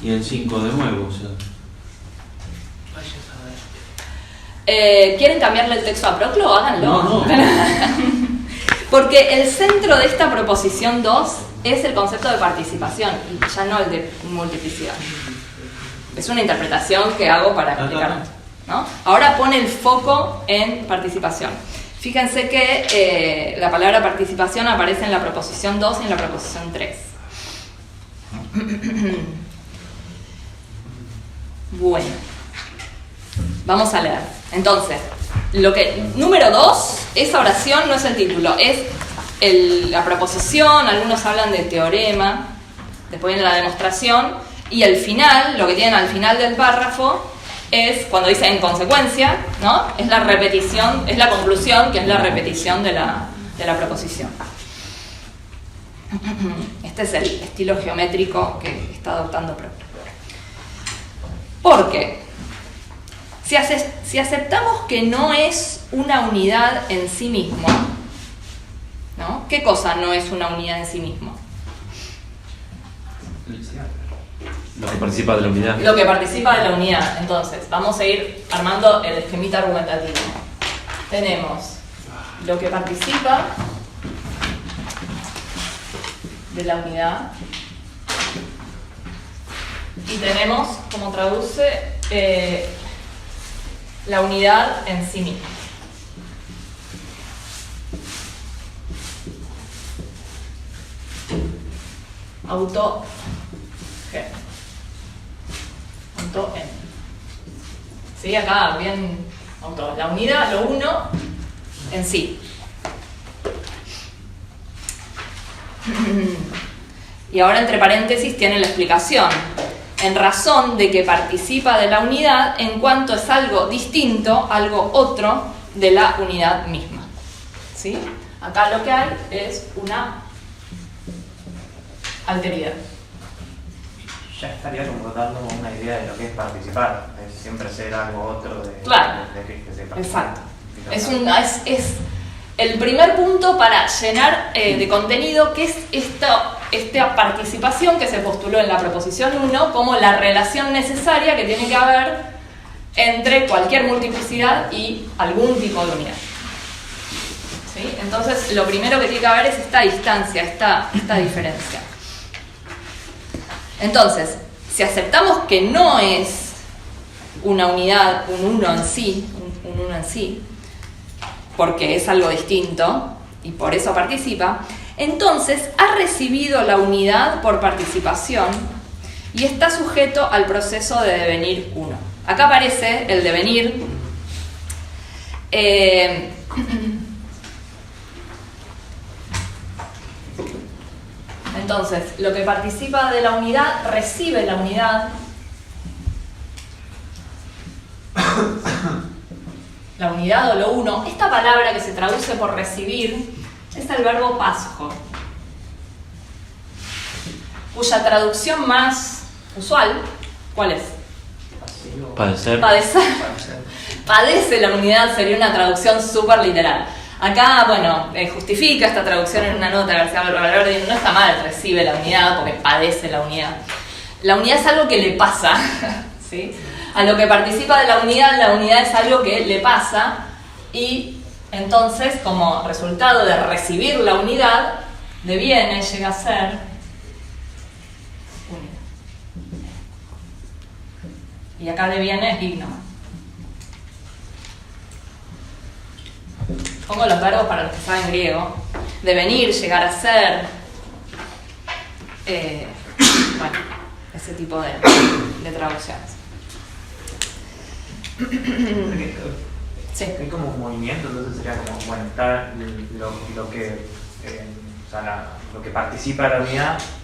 y en 5 de nuevo? O sea. ¿Quieren cambiarle el texto a Proclo? Háganlo. No. Porque el centro de esta proposición 2 es el concepto de participación y ya no el de multiplicidad. Es una interpretación que hago para explicar, ¿no? Ahora pone el foco en participación. Fíjense que la palabra participación aparece en la proposición 2 y en la proposición 3. Bueno, vamos a leer. Entonces, número 2, esa oración no es el título, es la proposición, algunos hablan de teorema, después viene la demostración. Y al final, lo que tienen al final del párrafo es, cuando dice en consecuencia, ¿no? Es la repetición, es la conclusión, que es la repetición de la proposición. Este es el estilo geométrico que está adoptando Proclo. Porque si aceptamos que no es una unidad en sí mismo, ¿no? ¿Qué cosa no es una unidad en sí mismo? Lo que participa de la unidad. Lo que participa de la unidad. Entonces, vamos a ir armando el esquemita argumentativo. Tenemos lo que participa de la unidad y tenemos, como traduce, la unidad en sí misma. Auto N. ¿Sí? Acá bien auto. La unidad, lo uno en sí. Y ahora entre paréntesis tiene la explicación. en razón de que participa de la unidad en cuanto es algo distinto, algo otro de la unidad misma. ¿Sí? Acá lo que hay es una alteridad. Ya estaría como dando una idea de lo que es participar, de siempre ser algo otro de, claro, de se participa. Exacto. Es el primer punto para llenar de contenido, que es esta participación que se postuló en la proposición 1 como la relación necesaria que tiene que haber entre cualquier multiplicidad y algún tipo de unidad. ¿Sí? Entonces, lo primero que tiene que haber es esta distancia, esta diferencia. Entonces, si aceptamos que no es una unidad, un uno en sí, porque es algo distinto y por eso participa, entonces ha recibido la unidad por participación y está sujeto al proceso de devenir uno. Acá aparece el devenir. Entonces, lo que participa de la unidad recibe la unidad. La unidad o lo uno. Esta palabra que se traduce por recibir es el verbo pasjo, cuya traducción más usual, ¿cuál es? Padecer. Padece la unidad sería una traducción súper literal. Acá, bueno, justifica esta traducción en una nota, García Valverde, no está mal, recibe la unidad porque padece la unidad. La unidad es algo que le pasa, ¿sí? A lo que participa de la unidad es algo que le pasa, y entonces, como resultado de recibir la unidad, deviene, llega a ser unidad. Y acá deviene es igno. Pongo los verbos para los que saben griego. Devenir, llegar a ser. Bueno, ese tipo de traducciones. Sí. Hay como movimiento, entonces sería como, bueno, está lo que lo que participa de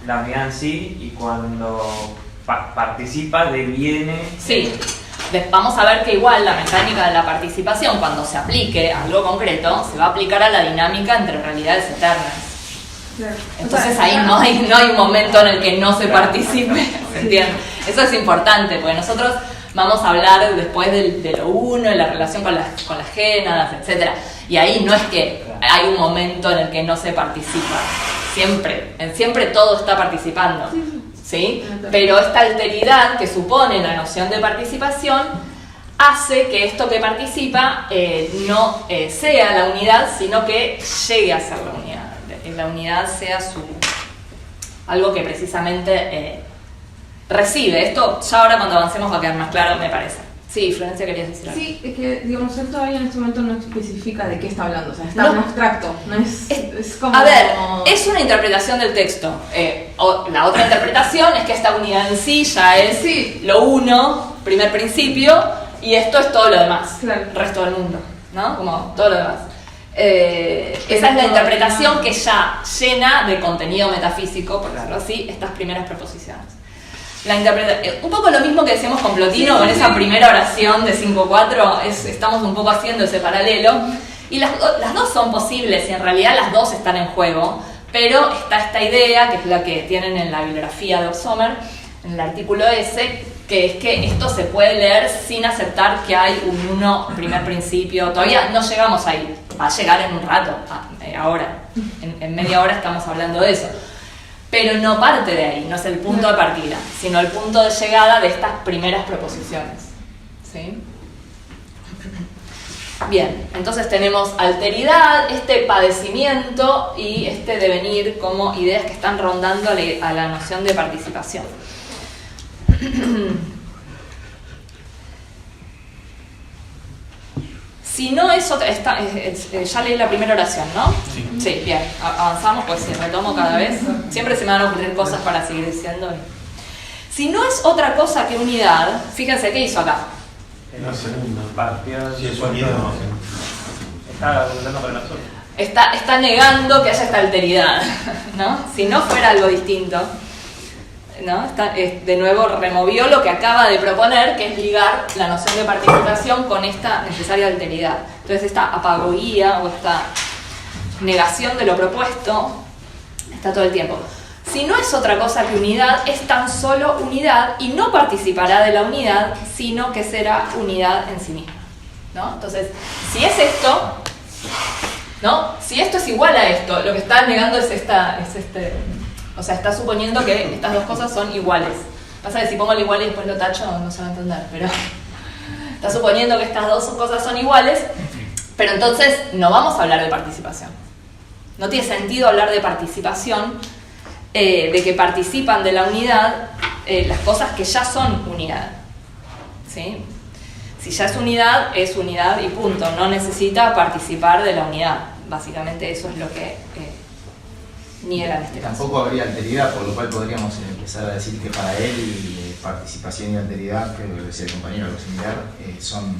la unidad en sí, y cuando participa deviene. Sí. Vamos a ver que igual la mecánica de la participación, cuando se aplique a algo concreto, se va a aplicar a la dinámica entre realidades eternas. Claro. Entonces ahí no hay un momento en el que no se participe, ¿se entiende? Eso es importante, porque nosotros vamos a hablar después de lo uno, de la relación con las génadas, etc. Y ahí no es que hay un momento en el que no se participa. Siempre todo está participando. ¿Sí? Pero esta alteridad que supone la noción de participación hace que esto que participa no sea la unidad, sino que llegue a ser la unidad. La unidad sea algo que precisamente recibe. Esto ya ahora cuando avancemos va a quedar más claro, me parece. Sí, Florencia, querías decir algo. Sí, es que, digamos, él todavía en este momento no especifica de qué está hablando, o sea, está en abstracto, no es como... A ver, es una interpretación del texto. La otra interpretación es que esta unidad en sí ya es lo uno, primer principio, y esto es todo lo demás, claro, el resto del mundo, ¿no? Como todo lo demás. Esa es la interpretación que ya llena de contenido metafísico, por decirlo así, estas primeras proposiciones. Un poco lo mismo que decíamos con Plotino, con esa primera oración de 5-4, estamos un poco haciendo ese paralelo, y las dos son posibles, y en realidad las dos están en juego, pero está esta idea, que es la que tienen en la bibliografía de Ossomer, en el artículo S, que es que esto se puede leer sin aceptar que hay un uno primer principio. Todavía no llegamos ahí, va a llegar en un rato, ahora, en media hora estamos hablando de eso. Pero no parte de ahí, no es el punto de partida, sino el punto de llegada de estas primeras proposiciones. ¿Sí? Bien, entonces tenemos alteridad, este padecimiento y este devenir como ideas que están rondando a la noción de participación. Si no es otra, ya leí la primera oración, ¿no? Sí. Sí, bien, avanzamos, pues si retomo cada vez, siempre se me van a ocurrir cosas para seguir diciendo. Si no es otra cosa que unidad, fíjense qué hizo acá. La segunda. Partió. Si es unidad. Está hablando para nosotros. Está negando que haya esta alteridad, ¿no? Si no fuera algo distinto. ¿no? De nuevo removió lo que acaba de proponer, que es ligar la noción de participación con esta necesaria alteridad. Entonces esta apagoía o esta negación de lo propuesto está todo el tiempo. Si no es otra cosa que unidad, es tan solo unidad y no participará de la unidad, sino que será unidad en sí misma, ¿no? Entonces, si es esto, ¿no? Si esto es igual a esto, lo que está negando o sea, está suponiendo que estas dos cosas son iguales. Pasa que si pongo el igual y después lo tacho, no se va a entender, pero está suponiendo que estas dos cosas son iguales, pero entonces no vamos a hablar de participación. No tiene sentido hablar de participación, de que participan de la unidad las cosas que ya son unidad, ¿sí? Si ya es unidad y punto, no necesita participar de la unidad. Básicamente eso es lo que niega en este caso. Tampoco habría alteridad, por lo cual podríamos empezar a decir que para él participación y alteridad, creo que lo decía el compañero, algo similar, son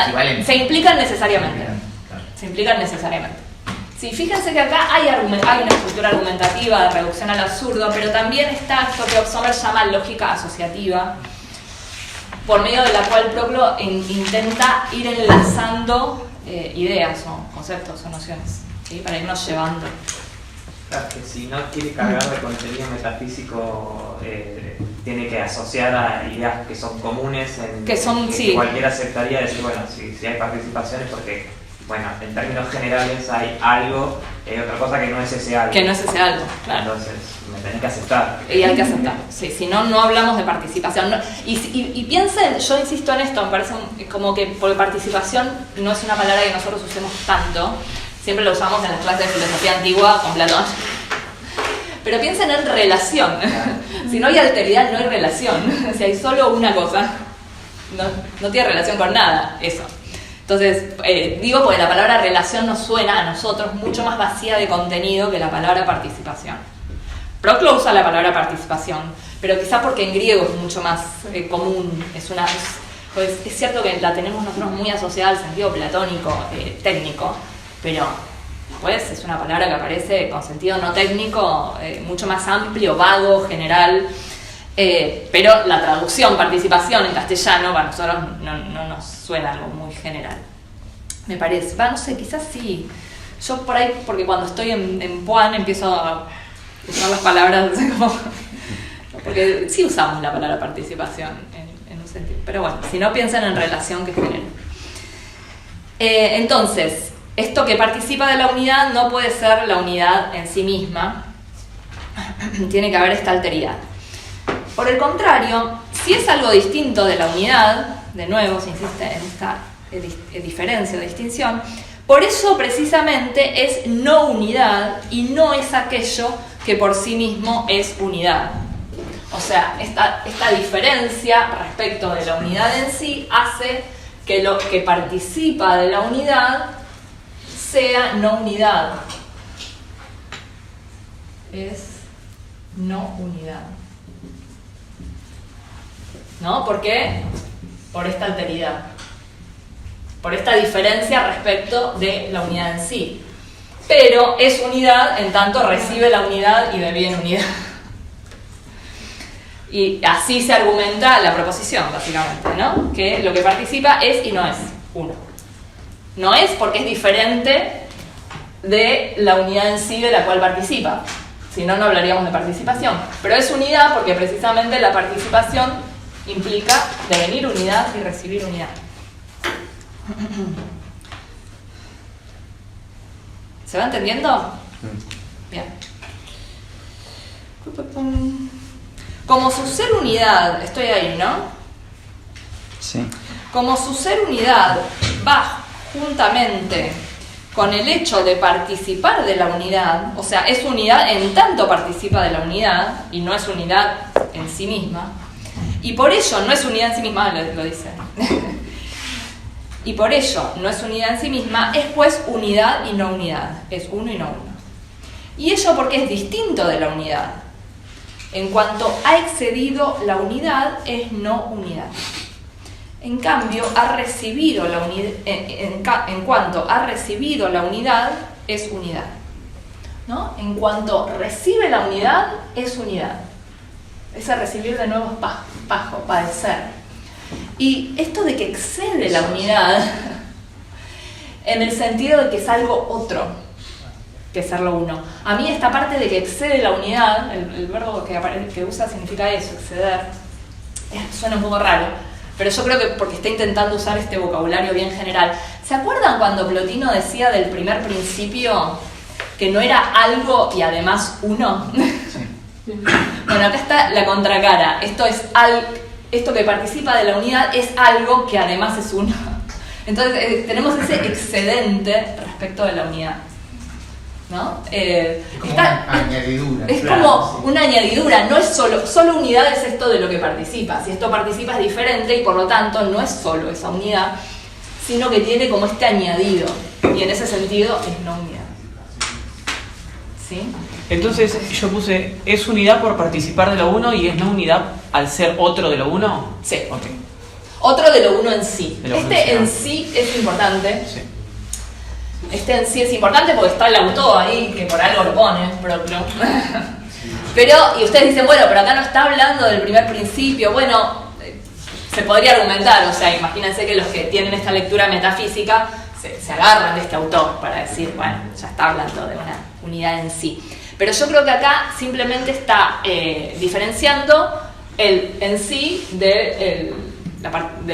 equivalentes. Se implican necesariamente. Claro. Se implican necesariamente. Sí, fíjense que acá hay una estructura argumentativa de reducción al absurdo, pero también está esto que Sommer llama lógica asociativa, por medio de la cual Proclo intenta ir enlazando ideas o conceptos o nociones, ¿sí? Para irnos llevando. Claro, que si no quiere cargar de contenido metafísico, tiene que asociar a ideas que son comunes, que cualquiera aceptaría, decir, bueno, si hay participación es porque, bueno, en términos generales hay algo, otra cosa que no es ese algo. Que no es ese algo, claro. Entonces, me tenés que aceptar. Y hay que aceptar, sí, si no, no hablamos de participación. No, y piensen, yo insisto en esto, me parece como que porque participación no es una palabra que nosotros usemos tanto, siempre lo usamos en las clases de filosofía antigua con Platón. Pero piensen en relación. Si no hay alteridad, no hay relación. Si hay solo una cosa, no tiene relación con nada, eso. Entonces, digo porque la palabra relación nos suena a nosotros mucho más vacía de contenido que la palabra participación. Proclo usa la palabra participación, pero quizá porque en griego es mucho más común, pues es cierto que la tenemos nosotros muy asociada al sentido platónico, técnico, pero pues es una palabra que aparece con sentido no técnico, mucho más amplio, vago, general, pero la traducción participación en castellano para nosotros no nos suena algo muy general, me parece. No sé, quizás sí. Yo por ahí, porque cuando estoy en Puan empiezo a usar las palabras como... porque sí usamos la palabra participación en un sentido, pero bueno, si no piensan en relación que genera. Entonces, esto que participa de la unidad no puede ser la unidad en sí misma, tiene que haber esta alteridad. Por el contrario, si es algo distinto de la unidad, de nuevo se insiste en esta diferencia o distinción, por eso precisamente es no unidad y no es aquello que por sí mismo es unidad. O sea, esta diferencia respecto de la unidad en sí hace que lo que participa de la unidad sea no unidad. Es no unidad. ¿No? ¿Por qué? Por esta alteridad. Por esta diferencia respecto de la unidad en sí. Pero es unidad en tanto recibe la unidad y deviene unidad. Y así se argumenta la proposición, básicamente, ¿no? Que lo que participa es y no es uno. No es porque es diferente de la unidad en sí de la cual participa. Si no, no hablaríamos de participación. Pero es unidad porque precisamente la participación implica devenir unidad y recibir unidad. ¿Se va entendiendo? Bien. Como su ser unidad, estoy ahí, ¿no? Sí. Como su ser unidad va juntamente con el hecho de participar de la unidad, o sea, es unidad en tanto participa de la unidad y no es unidad en sí misma, y por ello no es unidad en sí misma, lo dice. Y por ello no es unidad en sí misma, es pues unidad y no unidad, es uno y no uno. Y ello porque es distinto de la unidad. En cuanto ha excedido la unidad, es no unidad. En cambio, ha recibido la unidad, en cuanto ha recibido la unidad, es unidad. ¿No? En cuanto recibe la unidad, es unidad. ese recibir de nuevo es padecer. Y esto de que excede la unidad, en el sentido de que es algo otro que ser lo uno. A mí esta parte de que excede la unidad, el verbo que usa significa eso, exceder, suena un poco raro, pero yo creo que porque está intentando usar este vocabulario bien general. ¿Se acuerdan cuando Plotino decía del primer principio que no era algo y además uno? Sí. Bueno, acá está la contracara. Esto que participa de la unidad es algo que además es uno. Entonces tenemos ese excedente respecto de la unidad, ¿no? Es como una añadidura. Es como una añadidura, no es solo unidad es esto de lo que participa. Si esto participa es diferente y por lo tanto no es solo esa unidad, sino que tiene como este añadido. Y en ese sentido es no unidad. ¿Sí? Entonces yo puse, ¿es unidad por participar de lo uno y es no unidad al ser otro de lo uno? Sí. Okay. Otro de lo uno en sí. Este en sí es importante. Sí. Este en sí es importante porque está el autor ahí, que por algo lo pone, propio. Pero, y ustedes dicen, bueno, pero acá no está hablando del primer principio. Bueno, se podría argumentar, o sea, imagínense que los que tienen esta lectura metafísica se agarran de este autor para decir, bueno, ya está hablando de una unidad en sí. Pero yo creo que acá simplemente está diferenciando el en sí de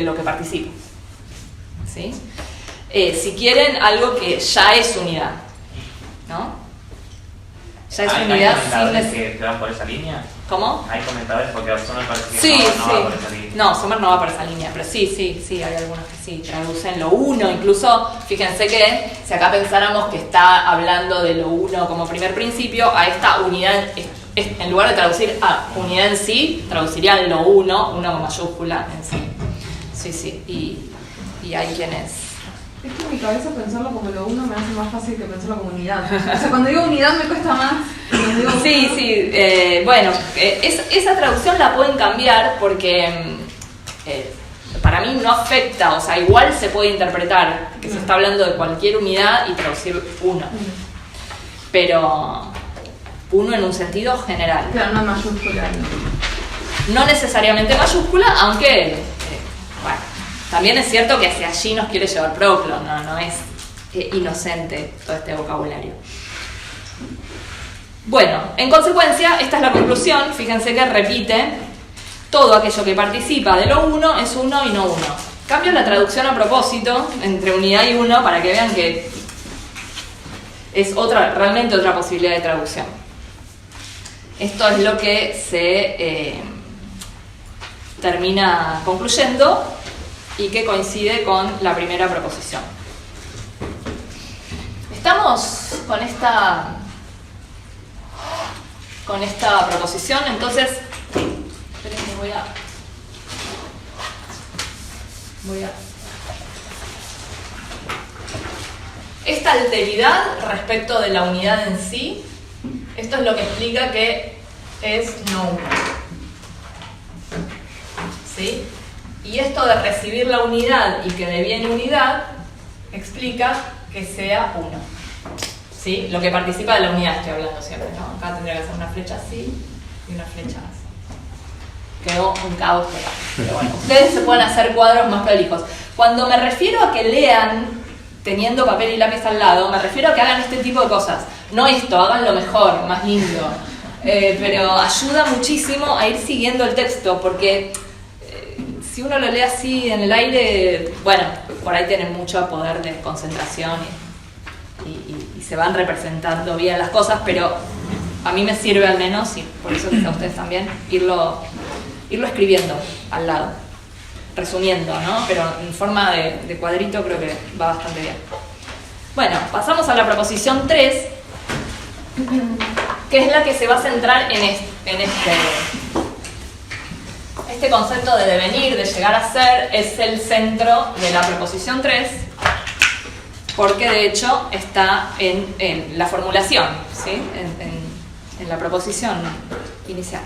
lo que participa. ¿Sí? Si quieren, algo que ya es unidad, ¿no? Ya es unidad sin... ¿Hay comentadores que van por esa línea? ¿Cómo? ¿Hay comentadores? Porque Sommer parece que sí, no va por esa línea. No, Sommer no va por esa línea, pero sí, hay algunos que sí, traducen lo uno. Incluso, fíjense que si acá pensáramos que está hablando de lo uno como primer principio, a esta unidad, en lugar de traducir a unidad en sí, traducirían lo uno con mayúscula en sí. Sí, y hay quienes... Es que en mi cabeza pensarlo como lo uno me hace más fácil que pensarlo como unidad. O sea, cuando digo unidad me cuesta más. Digo bueno, esa traducción la pueden cambiar porque para mí no afecta, o sea, igual se puede interpretar que se está hablando de cualquier unidad y traducir uno. Pero uno en un sentido general. Claro, no mayúscula. No necesariamente mayúscula, aunque, bueno. También es cierto que hacia allí nos quiere llevar Proclo, no es inocente todo este vocabulario. Bueno, en consecuencia, esta es la conclusión. Fíjense que repite, todo aquello que participa de lo uno es uno y no uno. Cambio la traducción a propósito, entre unidad y uno, para que vean que es realmente otra posibilidad de traducción. Esto es lo que se termina concluyendo y que coincide con la primera proposición. Estamos con esta proposición, entonces, esperen, voy a esta alteridad respecto de la unidad en sí, esto es lo que explica que es no uno. ¿Sí? Y esto de recibir la unidad y que deviene unidad explica que sea uno. ¿Sí? Lo que participa de la unidad estoy hablando siempre, ¿no? Acá tendría que hacer una flecha así y una flecha así. Quedó un caos total. Pero bueno, ustedes se pueden hacer cuadros más prolijos. Cuando me refiero a que lean teniendo papel y lápiz al lado, me refiero a que hagan este tipo de cosas. No esto, hagan lo mejor, más lindo. Pero ayuda muchísimo a ir siguiendo el texto, porque si uno lo lee así en el aire, bueno, por ahí tienen mucho poder de concentración y se van representando bien las cosas, pero a mí me sirve al menos, y por eso quizá a ustedes también, irlo escribiendo al lado, resumiendo, ¿no? Pero en forma de cuadrito creo que va bastante bien. Bueno, pasamos a la proposición 3, que es la que se va a centrar en este concepto de devenir, de llegar a ser, es el centro de la proposición 3, porque de hecho está en la formulación, ¿sí? En la proposición inicial.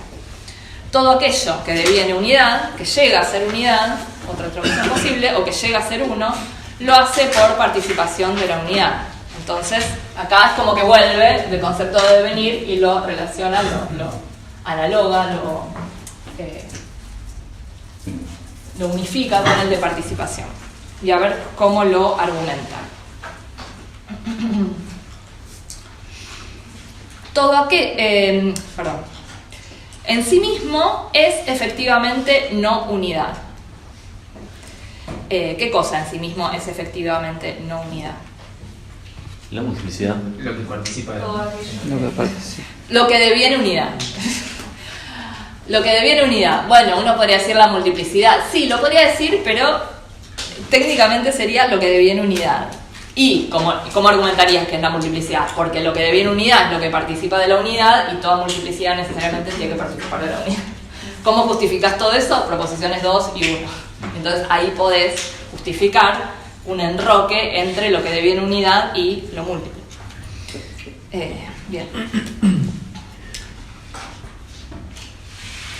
Todo aquello que deviene unidad, que llega a ser unidad, otra traducción posible, o que llega a ser uno, lo hace por participación de la unidad. Entonces, acá es como que vuelve del concepto de devenir y lo relaciona, lo analoga, lo unifica con el de participación. Y a ver cómo lo argumenta. En sí mismo es efectivamente no unidad. ¿Qué cosa en sí mismo es efectivamente no unidad? La multiplicidad. Lo que participa de Lo que deviene unidad. Lo que deviene unidad. Bueno, uno podría decir la multiplicidad. Sí, lo podría decir, pero técnicamente sería lo que deviene unidad. ¿Y cómo argumentarías que es la multiplicidad? Porque lo que deviene unidad es lo que participa de la unidad y toda multiplicidad necesariamente tiene que participar de la unidad. ¿Cómo justificas todo eso? Proposiciones 2 y 1. Entonces ahí podés justificar un enroque entre lo que deviene unidad y lo múltiple. Bien.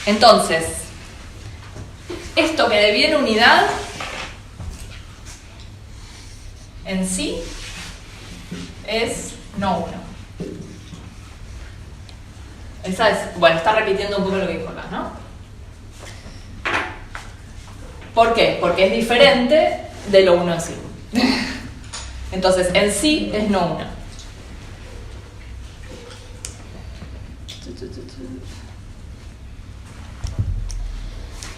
Entonces, esto que deviene unidad en sí es no uno. Esa es, bueno, está repitiendo un poco lo que dijo acá, ¿no? ¿Por qué? Porque es diferente de lo uno en sí. Entonces, en sí es no uno.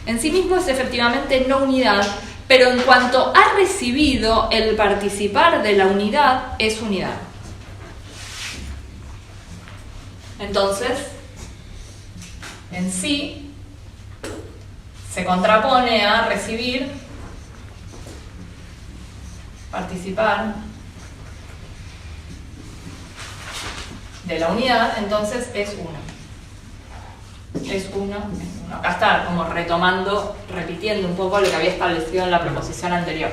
En sí mismo es efectivamente no unidad, pero en cuanto ha recibido el participar de la unidad, es unidad. Entonces, en sí se contrapone a recibir, participar de la unidad, entonces es uno. Es uno. Acá está como repitiendo un poco lo que había establecido en la proposición anterior.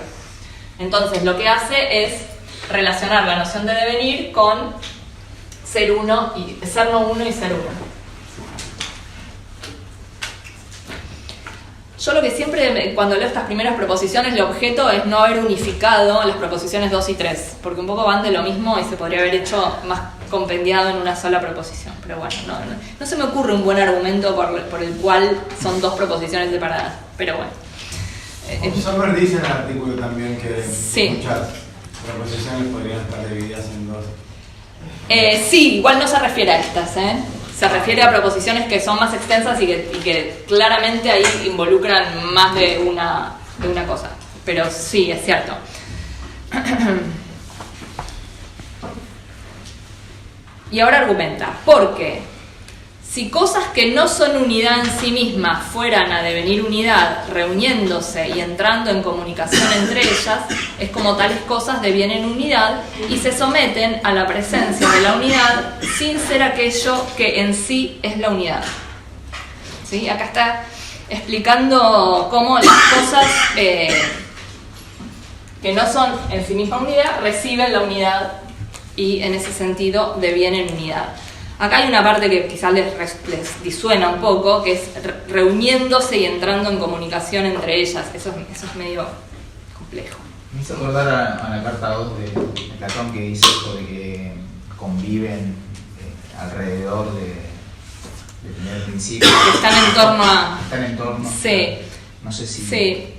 Entonces, lo que hace es relacionar la noción de devenir con ser uno y ser no uno y ser uno. Yo lo que siempre, cuando leo estas primeras proposiciones, el objeto es no haber unificado las proposiciones 2 y 3, porque un poco van de lo mismo y se podría haber hecho más compendiado en una sola proposición. Pero bueno, no se me ocurre un buen argumento por el cual son dos proposiciones separadas. Pero bueno. Sommer dice en el artículo también que sí, muchas proposiciones podrían estar divididas en dos. Sí, igual no se refiere a estas, Se refiere a proposiciones que son más extensas y que claramente ahí involucran más de una cosa. Pero sí, es cierto. Y ahora argumenta, porque si cosas que no son unidad en sí mismas fueran a devenir unidad, reuniéndose y entrando en comunicación entre ellas, es como tales cosas devienen unidad y se someten a la presencia de la unidad sin ser aquello que en sí es la unidad. ¿Sí? Acá está explicando cómo las cosas que no son en sí misma unidad reciben la unidad y en ese sentido devienen unidad. Acá hay una parte que quizás les disuena un poco, que es reuniéndose y entrando en comunicación entre ellas. Eso es medio complejo. Me hizo acordar a la carta 2 de Platón, que dice esto de que conviven alrededor de primer principio. Que están en torno a... Están en torno. Sí. No sé si... Sí,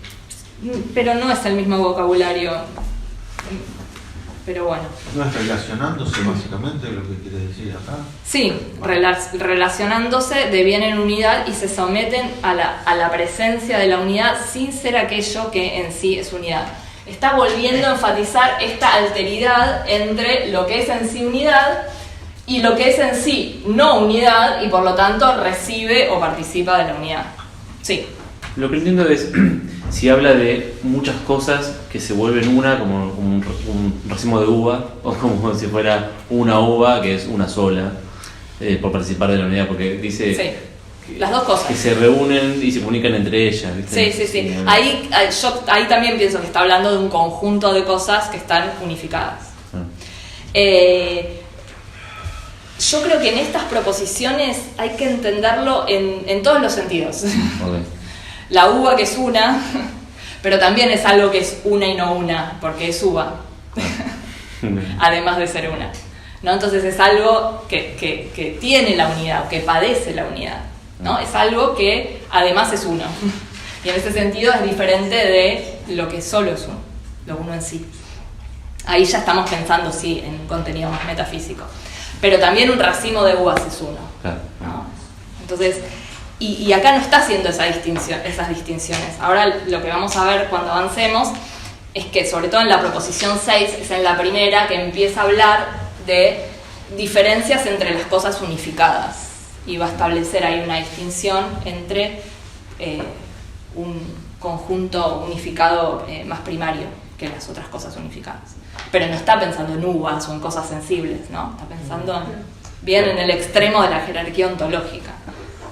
pero no es el mismo vocabulario. Pero bueno. ¿No es relacionándose básicamente lo que quiere decir acá? Sí, relacionándose devienen unidad y se someten a la presencia de la unidad sin ser aquello que en sí es unidad. Está volviendo a enfatizar esta alteridad entre lo que es en sí unidad y lo que es en sí no unidad y por lo tanto recibe o participa de la unidad. Sí. Lo que entiendo es si habla de muchas cosas que se vuelven una, como un racimo de uva, o como si fuera una uva que es una sola, por participar de la unidad, porque dice sí, las dos cosas. Que se reúnen y se comunican entre ellas, ¿viste? Sí. Ahí también pienso que está hablando de un conjunto de cosas que están unificadas. Yo creo que en estas proposiciones hay que entenderlo en todos los sentidos. Okay. La uva que es una, pero también es algo que es una y no una, porque es uva, además de ser una, ¿no? Entonces es algo que tiene la unidad, que padece la unidad. ¿no? Es algo que además es uno. Y en ese sentido es diferente de lo que solo es uno, lo uno en sí. Ahí ya estamos pensando, sí, en un contenido más metafísico. Pero también un racimo de uvas es uno, ¿no? Entonces, y acá no está haciendo esas distinciones. Ahora lo que vamos a ver cuando avancemos es que, sobre todo en la proposición 6, es en la primera que empieza a hablar de diferencias entre las cosas unificadas. Y va a establecer ahí una distinción entre un conjunto unificado más primario que las otras cosas unificadas. Pero no está pensando en uvas o en cosas sensibles, ¿no? Está pensando bien en el extremo de la jerarquía ontológica,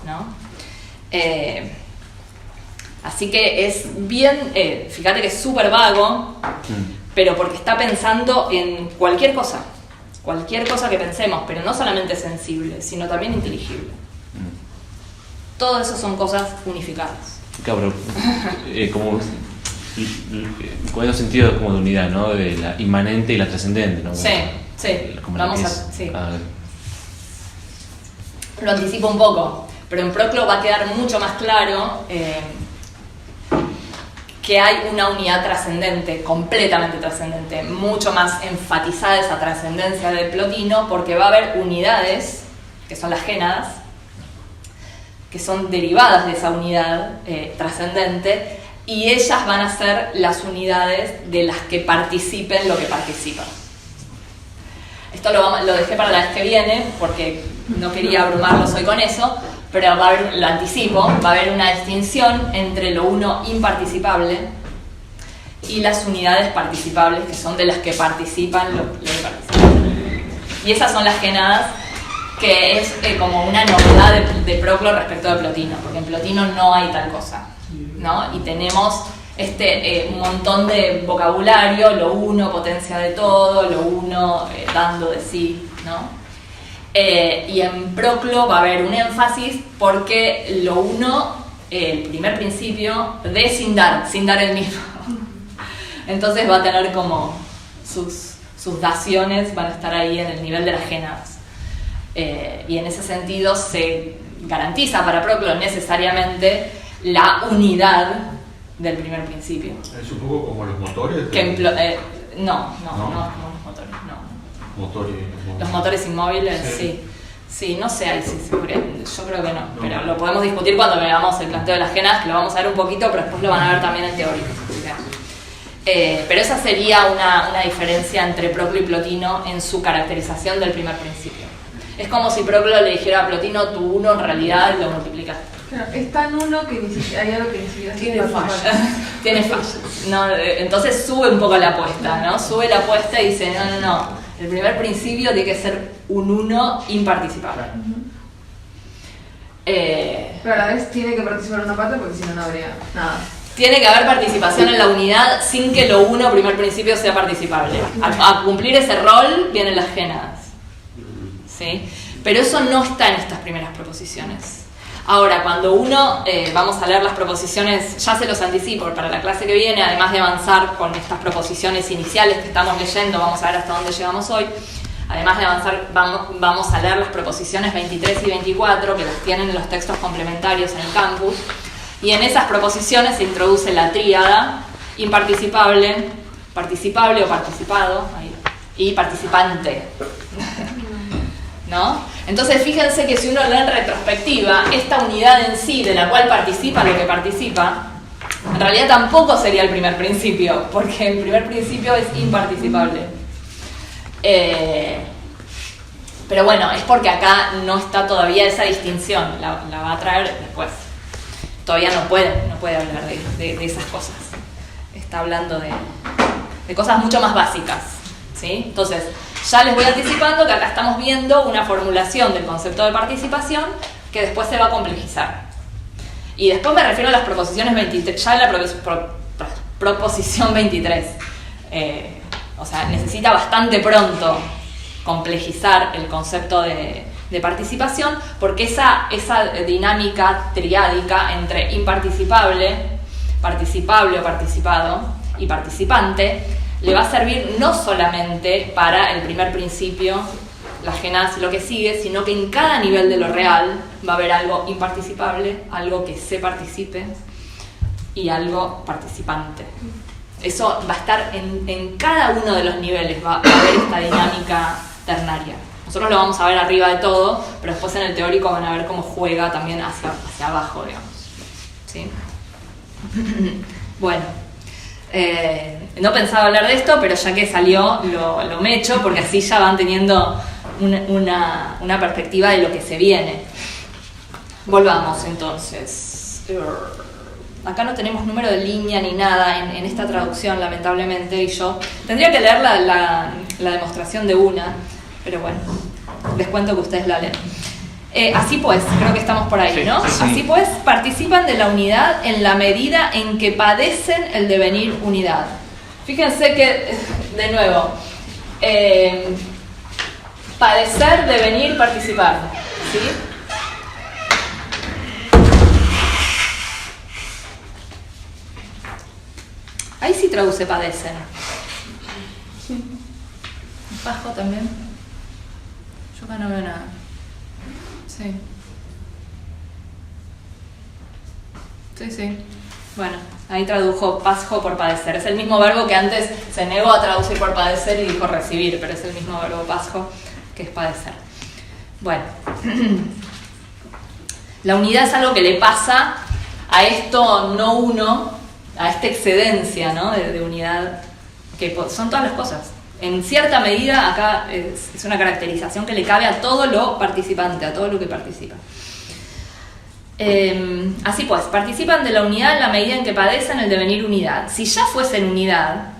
¿no? Así que es bien, fíjate que es súper vago, pero porque está pensando en cualquier cosa que pensemos, pero no solamente sensible, sino también inteligible. Todo eso son cosas unificadas. Claro, como con esos sentidos como de unidad, ¿no? De la inmanente y la trascendente, ¿no? Sí, sí. Como Vamos que a... es, Sí. Lo anticipo un poco, pero en Proclo va a quedar mucho más claro que hay una unidad trascendente, completamente trascendente, mucho más enfatizada esa trascendencia de Plotino, porque va a haber unidades, que son las génadas, que son derivadas de esa unidad trascendente, y ellas van a ser las unidades de las que participen lo que participan. Esto lo dejé para la vez que viene, porque no quería abrumarlos hoy con eso, pero lo anticipo, va a haber una distinción entre lo uno imparticipable y las unidades participables, que son de las que participan lo imparticipable. Y esas son las génadas, que es como una novedad de Proclo respecto de Plotino, porque en Plotino no hay tal cosa, ¿no? Y tenemos un montón de vocabulario, lo uno, potencia de todo, lo uno, dando de sí, ¿no? Y en Proclo va a haber un énfasis porque lo uno, el primer principio, de sin dar el mismo. Entonces va a tener como sus daciones van a estar ahí en el nivel de las génadas. Y en ese sentido se garantiza para Proclo necesariamente la unidad del primer principio. Es un poco como los motores. No, como los motores, no. Motores. Los motores inmóviles, sí, no sé, yo creo que no, pero lo podemos discutir cuando veamos el planteo de las génadas, que lo vamos a ver un poquito, pero después lo van a ver también en teórico. Pero esa sería una diferencia entre Proclo y Plotino en su caracterización del primer principio. Es como si Proclo le dijera a Plotino, tu uno en realidad lo multiplicas. Claro, es tan uno que hay algo que ni siquiera tiene fallas. Tiene fallas. No, entonces sube un poco la apuesta, ¿no? Sube la apuesta y dice, no. El primer principio tiene que ser un uno imparticipable. Pero a la vez tiene que participar una parte porque si no, no habría nada. Tiene que haber participación en la unidad sin que lo uno, primer principio, sea participable. A cumplir ese rol vienen las génadas, ¿sí? Pero eso no está en estas primeras proposiciones. Ahora, cuando vamos a leer las proposiciones, ya se los anticipo para la clase que viene, además de avanzar con estas proposiciones iniciales que estamos leyendo, vamos a ver hasta dónde llegamos hoy. Además de avanzar, vamos a leer las proposiciones 23 y 24, que las tienen en los textos complementarios en el campus. Y en esas proposiciones se introduce la tríada imparticipable, participable o participado, y participante. ¿No? Entonces fíjense que si uno lee en retrospectiva, esta unidad en sí, de la cual participa lo que participa, en realidad tampoco sería el primer principio, porque el primer principio es imparticipable. Pero bueno, es porque acá no está todavía esa distinción, la va a traer después. Todavía no puede hablar de esas cosas. Está hablando de cosas mucho más básicas, ¿sí? Entonces, ya les voy anticipando que acá estamos viendo una formulación del concepto de participación que después se va a complejizar. Y después me refiero a las proposiciones 23, ya en la proposición 23. O sea, necesita bastante pronto complejizar el concepto de participación, porque esa dinámica triádica entre imparticipable, participable o participado y participante le va a servir no solamente para el primer principio, la genaz y lo que sigue, sino que en cada nivel de lo real va a haber algo imparticipable, algo que se participe y algo participante. Eso va a estar en cada uno de los niveles, va a haber esta dinámica ternaria. Nosotros lo vamos a ver arriba de todo, pero después en el teórico van a ver cómo juega también hacia abajo, digamos. ¿Sí? Bueno, no pensaba hablar de esto, pero ya que salió lo mecho, porque así ya van teniendo una perspectiva de lo que se viene. Volvamos entonces. Acá no tenemos número de línea ni nada en esta traducción, lamentablemente, y yo tendría que leer la demostración de una, pero bueno, les cuento que ustedes la leen. Así pues, creo que estamos por ahí, ¿no? Sí. Así pues, participan de la unidad en la medida en que padecen el devenir unidad. Fíjense que, de nuevo, padecer, devenir, participar, ¿sí? Ahí sí traduce padecen. Sí. Bajo también. Yo acá no veo nada. Sí. Sí. Bueno, ahí tradujo pasjo por padecer. Es el mismo verbo que antes se negó a traducir por padecer y dijo recibir, pero es el mismo verbo pasjo que es padecer. Bueno. La unidad es algo que le pasa a esto no uno, a esta excedencia, ¿no? de unidad, que son todas las cosas. En cierta medida, acá es una caracterización que le cabe a todo lo participante, a todo lo que participa. Así pues, participan de la unidad en la medida en que padecen el devenir unidad. Si ya fuesen unidad,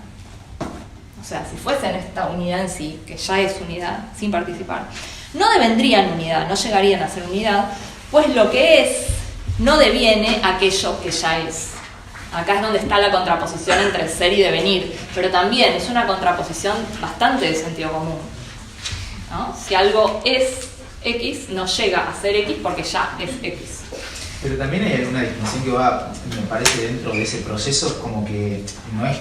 o sea, si fuesen esta unidad en sí, que ya es unidad, sin participar, no devendrían unidad, no llegarían a ser unidad, pues lo que es no deviene aquello que ya es. Acá es donde está la contraposición entre ser y devenir, pero también es una contraposición bastante de sentido común, ¿no? Si algo es X, no llega a ser X porque ya es X. Pero también hay una definición que va, me parece, dentro de ese proceso, como que no es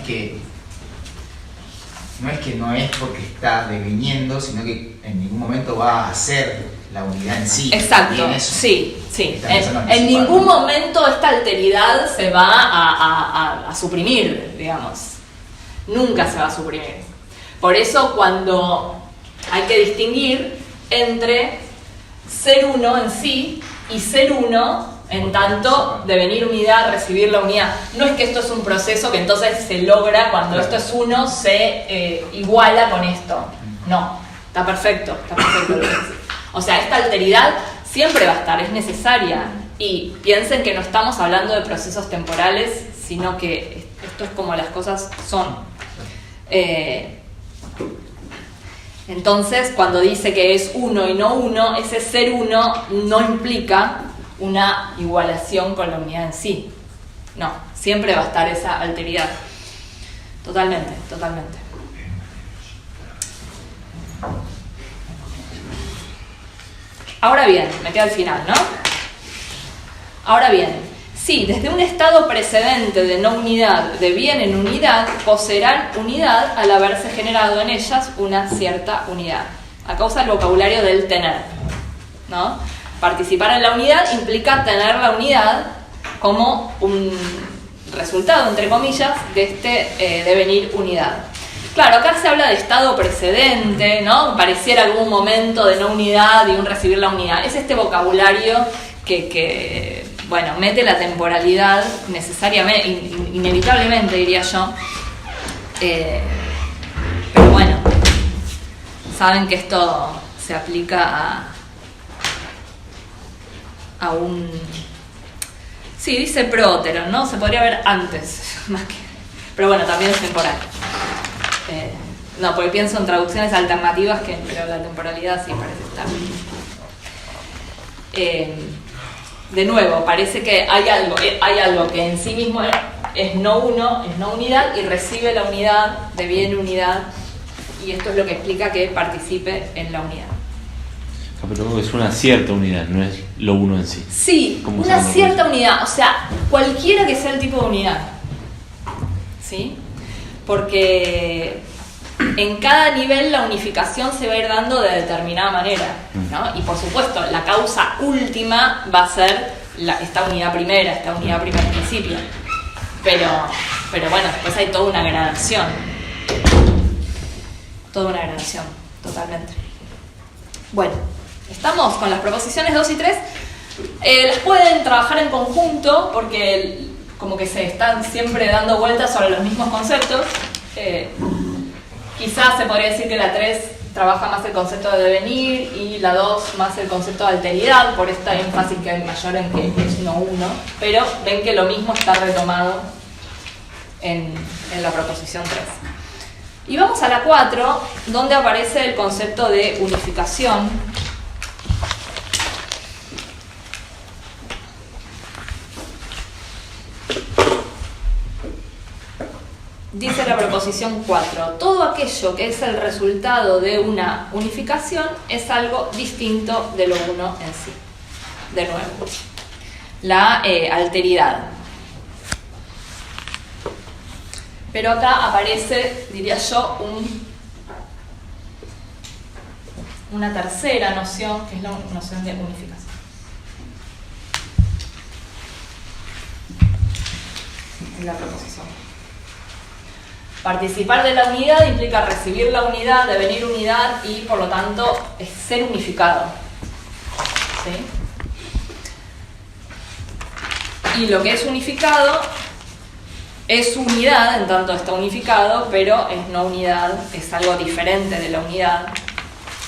porque está deviniendo, sino que en ningún momento va a ser la unidad en sí. Exacto, sí. En ningún momento esta alteridad se va a suprimir, digamos. Nunca se va a suprimir. Por eso cuando hay que distinguir entre ser uno en sí y ser uno en tanto devenir unidad, recibir la unidad. No es que esto es un proceso que entonces se logra cuando esto es uno, se iguala con esto. No, está perfecto lo que decís. O sea, esta alteridad siempre va a estar, es necesaria. Y piensen que no estamos hablando de procesos temporales, sino que esto es como las cosas son. Entonces, cuando dice que es uno y no uno, ese ser uno no implica una igualación con la unidad en sí. No, siempre va a estar esa alteridad. Totalmente. Ahora bien, me queda el final, ¿no? Ahora bien, si desde un estado precedente de no unidad devienen unidad, poseerán unidad al haberse generado en ellas una cierta unidad. Acá usa el vocabulario del tener, ¿no? Participar en la unidad implica tener la unidad como un resultado, entre comillas, de este devenir unidad. Claro, acá se habla de estado precedente, ¿no? Pareciera algún momento de no unidad y un recibir la unidad. Es este vocabulario que mete la temporalidad necesariamente, inevitablemente, diría yo. Pero bueno, saben que esto se aplica a un... Sí, dice próteron, ¿no? Se podría ver antes, más que... Pero bueno, también es temporal. No, porque pienso en traducciones alternativas, pero la temporalidad sí parece estar. De nuevo, parece que hay algo que en sí mismo es no uno, es no unidad, y recibe la unidad, deviene unidad, y esto es lo que explica que participe en la unidad. Pero es una cierta unidad, no es lo uno en sí. Sí, una cierta unidad, o sea, cualquiera que sea el tipo de unidad, ¿sí? Porque en cada nivel la unificación se va a ir dando de determinada manera, ¿no? Y por supuesto, la causa última va a ser esta unidad primera primer principio. Pero bueno, después hay toda una gradación. Totalmente. Bueno, estamos con las proposiciones 2 y 3. Las pueden trabajar en conjunto porque como que se están siempre dando vueltas sobre los mismos conceptos. Quizás se podría decir que la 3 trabaja más el concepto de devenir y la 2 más el concepto de alteridad, por esta énfasis que hay mayor en que es no uno, pero ven que lo mismo está retomado en la proposición 3. Y vamos a la 4, donde aparece el concepto de unificación. Dice la proposición 4, todo aquello que es el resultado de una unificación es algo distinto de lo uno en sí. De nuevo, la alteridad. Pero acá aparece, diría yo, una tercera noción, que es la noción de unificación. En la proposición. Participar de la unidad implica recibir la unidad, devenir unidad y, por lo tanto, es ser unificado. ¿Sí? Y lo que es unificado es unidad, en tanto está unificado, pero es no unidad, es algo diferente de la unidad,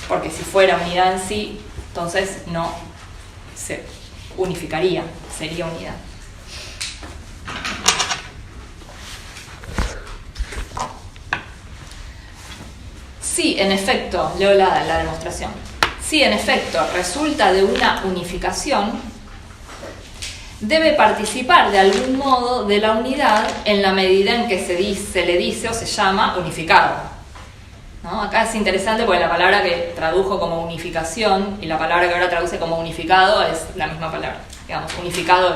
porque si fuera unidad en sí, entonces no se unificaría, sería unidad. Sí, en efecto, leo la demostración. Si en efecto resulta de una unificación, debe participar de algún modo de la unidad en la medida en que se le dice o se llama unificado. ¿No? Acá es interesante porque la palabra que tradujo como unificación y la palabra que ahora traduce como unificado es la misma palabra. Digamos, unificado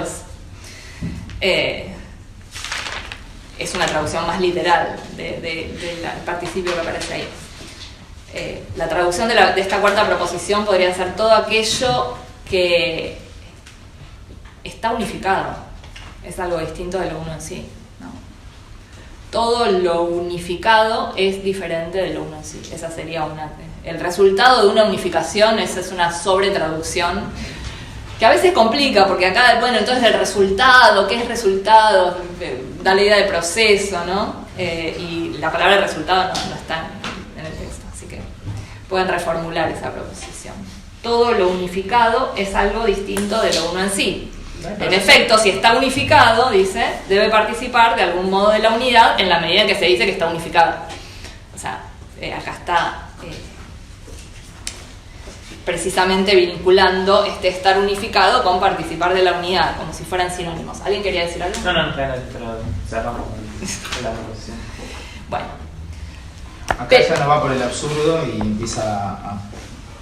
es una traducción más literal del participio que aparece ahí. La traducción de esta cuarta proposición podría ser todo aquello que está unificado, es algo distinto de lo uno en sí, ¿no? Todo lo unificado es diferente de lo uno en sí. Esa sería el resultado de una unificación. Esa es una sobretraducción que a veces complica, porque acá, bueno, entonces el resultado, ¿qué es resultado? Da la idea de proceso, ¿no? Y la palabra resultado no está en el texto, así que pueden reformular esa proposición. Todo lo unificado es algo distinto de lo uno en sí. En efecto, si está unificado, dice, debe participar de algún modo de la unidad en la medida en que se dice que está unificado. O sea, acá está precisamente vinculando estar unificado con participar de la unidad, como si fueran sinónimos. ¿Alguien quería decir algo? No, pero cerramos la proposición. Bueno. Acá ya no va por el absurdo y empieza a...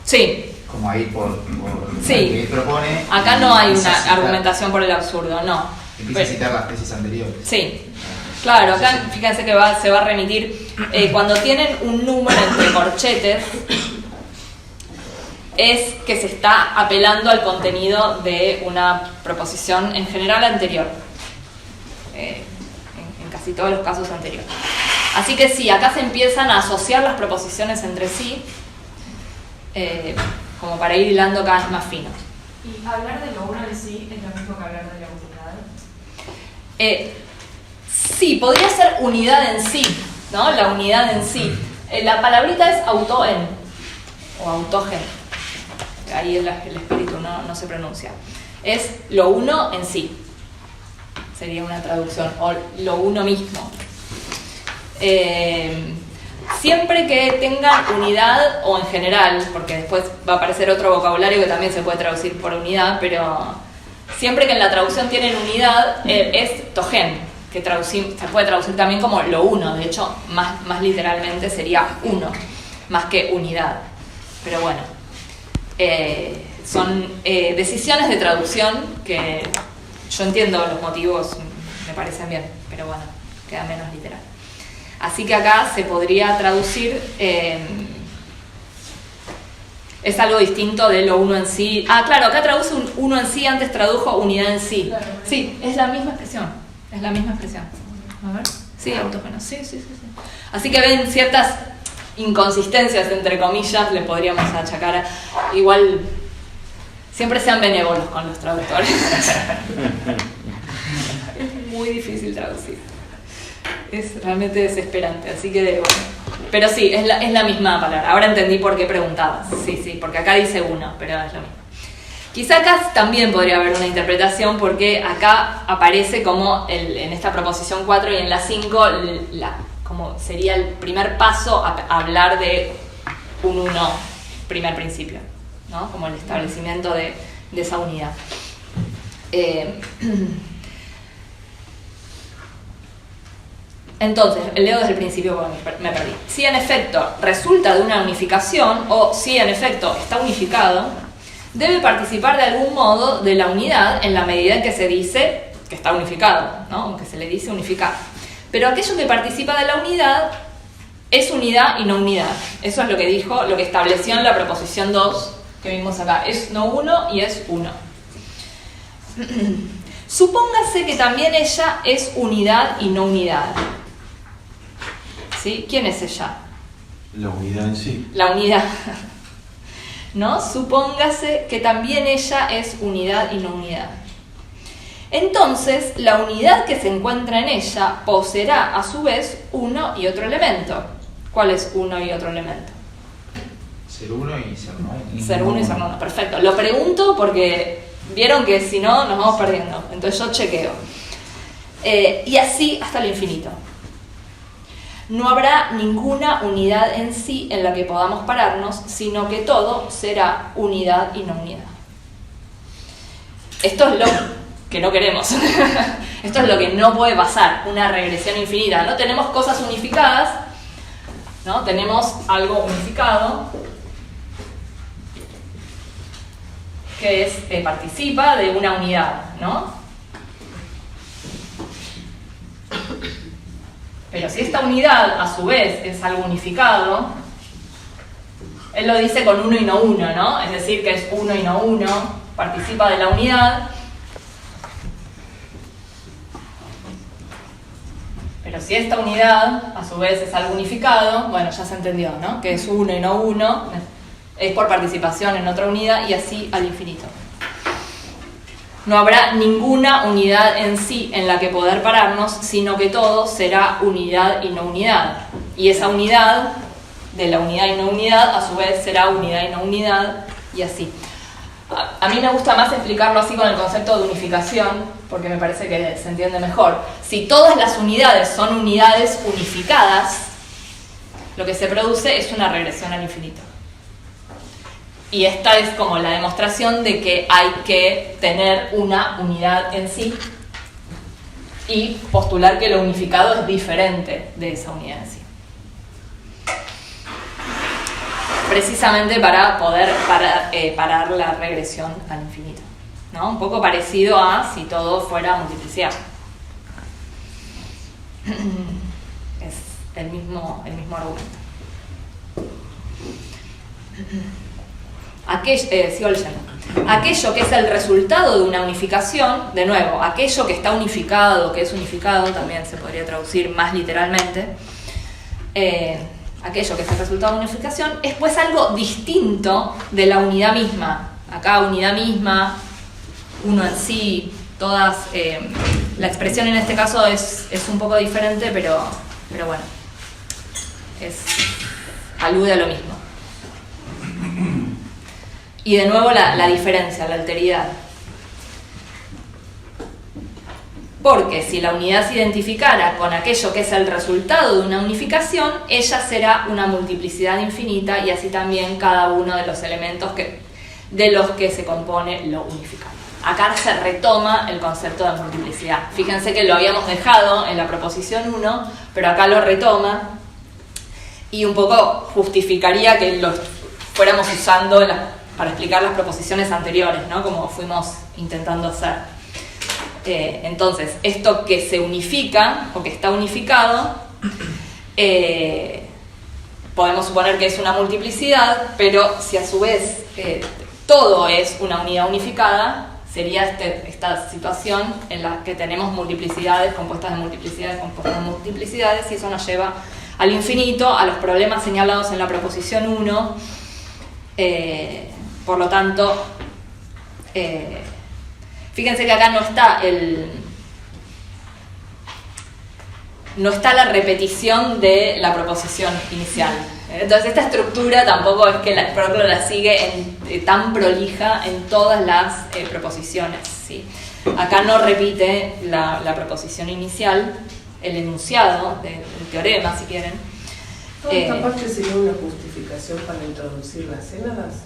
Sí. Como a ir por sí. Lo que él propone. Acá no hay una argumentación por el absurdo, no. Empieza a citar las tesis anteriores. Sí. Claro, acá fíjense que se va a remitir. Cuando tienen un número entre corchetes, es que se está apelando al contenido de una proposición en general anterior. En casi todos los casos anteriores. Así que sí, acá se empiezan a asociar las proposiciones entre sí, como para ir hilando cada vez más fino. ¿Y hablar de lo uno en sí es lo mismo que hablar de la unidad? Sí, podría ser unidad en sí, ¿no? La unidad en sí. La palabrita es autoen o autogen. Ahí el espíritu no se pronuncia. Es lo uno en sí. Sería una traducción. O lo uno mismo. Siempre que tengan unidad o en general, porque después va a aparecer otro vocabulario que también se puede traducir por unidad, pero siempre que en la traducción tienen unidad, es togen, que se puede traducir también como lo uno. De hecho, más literalmente sería uno, más que unidad. Pero bueno, son decisiones de traducción que yo entiendo los motivos, me parecen bien, pero bueno, queda menos literal. Así que acá se podría traducir, es algo distinto de lo uno en sí. Ah, claro, acá traduce un uno en sí, antes tradujo unidad en sí. Claro. Sí, es la misma expresión, es la misma expresión. A ver, sí, autógeno, sí. Así que ven ciertas inconsistencias, entre comillas, le podríamos achacar a, igual, siempre sean benévolos con los traductores. Es muy difícil traducir. Es realmente desesperante, así que bueno. Pero sí, es la misma palabra. Ahora entendí por qué preguntabas. Sí, porque acá dice uno, pero es lo mismo. Quizá acá también podría haber una interpretación, porque acá aparece como en esta proposición 4 y en la 5, como sería el primer paso a hablar de un uno, primer principio, ¿no? Como el establecimiento de esa unidad. Entonces, leo desde el principio porque me perdí. Si en efecto resulta de una unificación, o si en efecto está unificado, debe participar de algún modo de la unidad en la medida en que se dice que está unificado, ¿no? Aunque se le dice unificado. Pero aquello que participa de la unidad es unidad y no unidad. Eso es lo que dijo, lo que estableció en la proposición 2 que vimos acá. Es no uno y es uno. Supóngase que también ella es unidad y no unidad. ¿Sí? ¿Quién es ella? La unidad en sí. La unidad. ¿No? Supóngase que también ella es unidad y no unidad. Entonces, la unidad que se encuentra en ella poseerá a su vez uno y otro elemento. ¿Cuál es uno y otro elemento? Ser uno y ser no. Ser uno y ser no. Perfecto. Lo pregunto porque vieron que si no nos vamos perdiendo. Entonces yo chequeo. Y así hasta el infinito. No habrá ninguna unidad en sí en la que podamos pararnos, sino que todo será unidad y no unidad. Esto es lo que no queremos. Esto es lo que no puede pasar, una regresión infinita. No tenemos cosas unificadas, ¿no? Tenemos algo unificado que participa de una unidad, ¿no? Pero si esta unidad, a su vez, es algo unificado, él lo dice con uno y no uno, ¿no? Es decir, que es uno y no uno, participa de la unidad. Pero si esta unidad, a su vez, es algo unificado, bueno, ya se entendió, ¿no? Que es uno y no uno, es por participación en otra unidad y así al infinito. No habrá ninguna unidad en sí en la que poder pararnos, sino que todo será unidad y no unidad. Y esa unidad, de la unidad y no unidad, a su vez será unidad y no unidad, y así. A mí me gusta más explicarlo así con el concepto de unificación, porque me parece que se entiende mejor. Si todas las unidades son unidades unificadas, lo que se produce es una regresión al infinito. Y esta es como la demostración de que hay que tener una unidad en sí y postular que lo unificado es diferente de esa unidad en sí. Precisamente para poder parar la regresión al infinito, ¿no? Un poco parecido a si todo fuera multiplicidad. Es el mismo argumento. Sigo leyendo. Aquello que es el resultado de una unificación, de nuevo, aquello que está unificado, que es unificado, también se podría traducir más literalmente, aquello que es el resultado de una unificación, es pues algo distinto de la unidad misma. Acá unidad misma, uno en sí, todas, la expresión en este caso es un poco diferente, pero bueno, alude a lo mismo. Y de nuevo la diferencia, la alteridad. Porque si la unidad se identificara con aquello que es el resultado de una unificación, ella será una multiplicidad infinita y así también cada uno de los elementos de los que se compone lo unificado. Acá se retoma el concepto de multiplicidad. Fíjense que lo habíamos dejado en la proposición 1, pero acá lo retoma y un poco justificaría que lo fuéramos usando para explicar las proposiciones anteriores, ¿no? Como fuimos intentando hacer. Entonces, esto que se unifica o que está unificado podemos suponer que es una multiplicidad, pero si a su vez todo es una unidad unificada, sería esta situación en la que tenemos multiplicidades compuestas de multiplicidades compuestas de multiplicidades, y eso nos lleva al infinito, a los problemas señalados en la proposición 1. Por lo tanto, fíjense que acá no está la repetición de la proposición inicial. Entonces esta estructura tampoco es que la sigue tan prolija en todas las proposiciones, ¿sí? Acá no repite la proposición inicial, el enunciado del teorema, si quieren. ¿Toda esta parte sería una justificación para introducir las cénadas?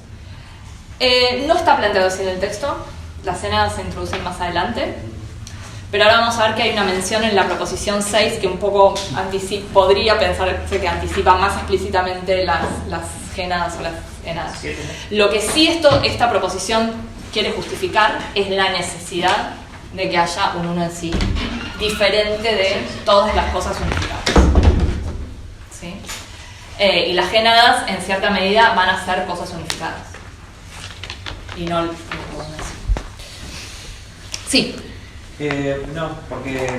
No está planteado así en el texto, las cénadas se introducen más adelante. Pero ahora vamos a ver que hay una mención en la proposición 6 que un poco podría pensarse que anticipa más explícitamente las génadas o las enadas. Lo que sí esta proposición quiere justificar es la necesidad de que haya un uno en sí, diferente de todas las cosas unificadas. ¿Sí? Y las génadas, en cierta medida, van a ser cosas unificadas. Y no sí. No, porque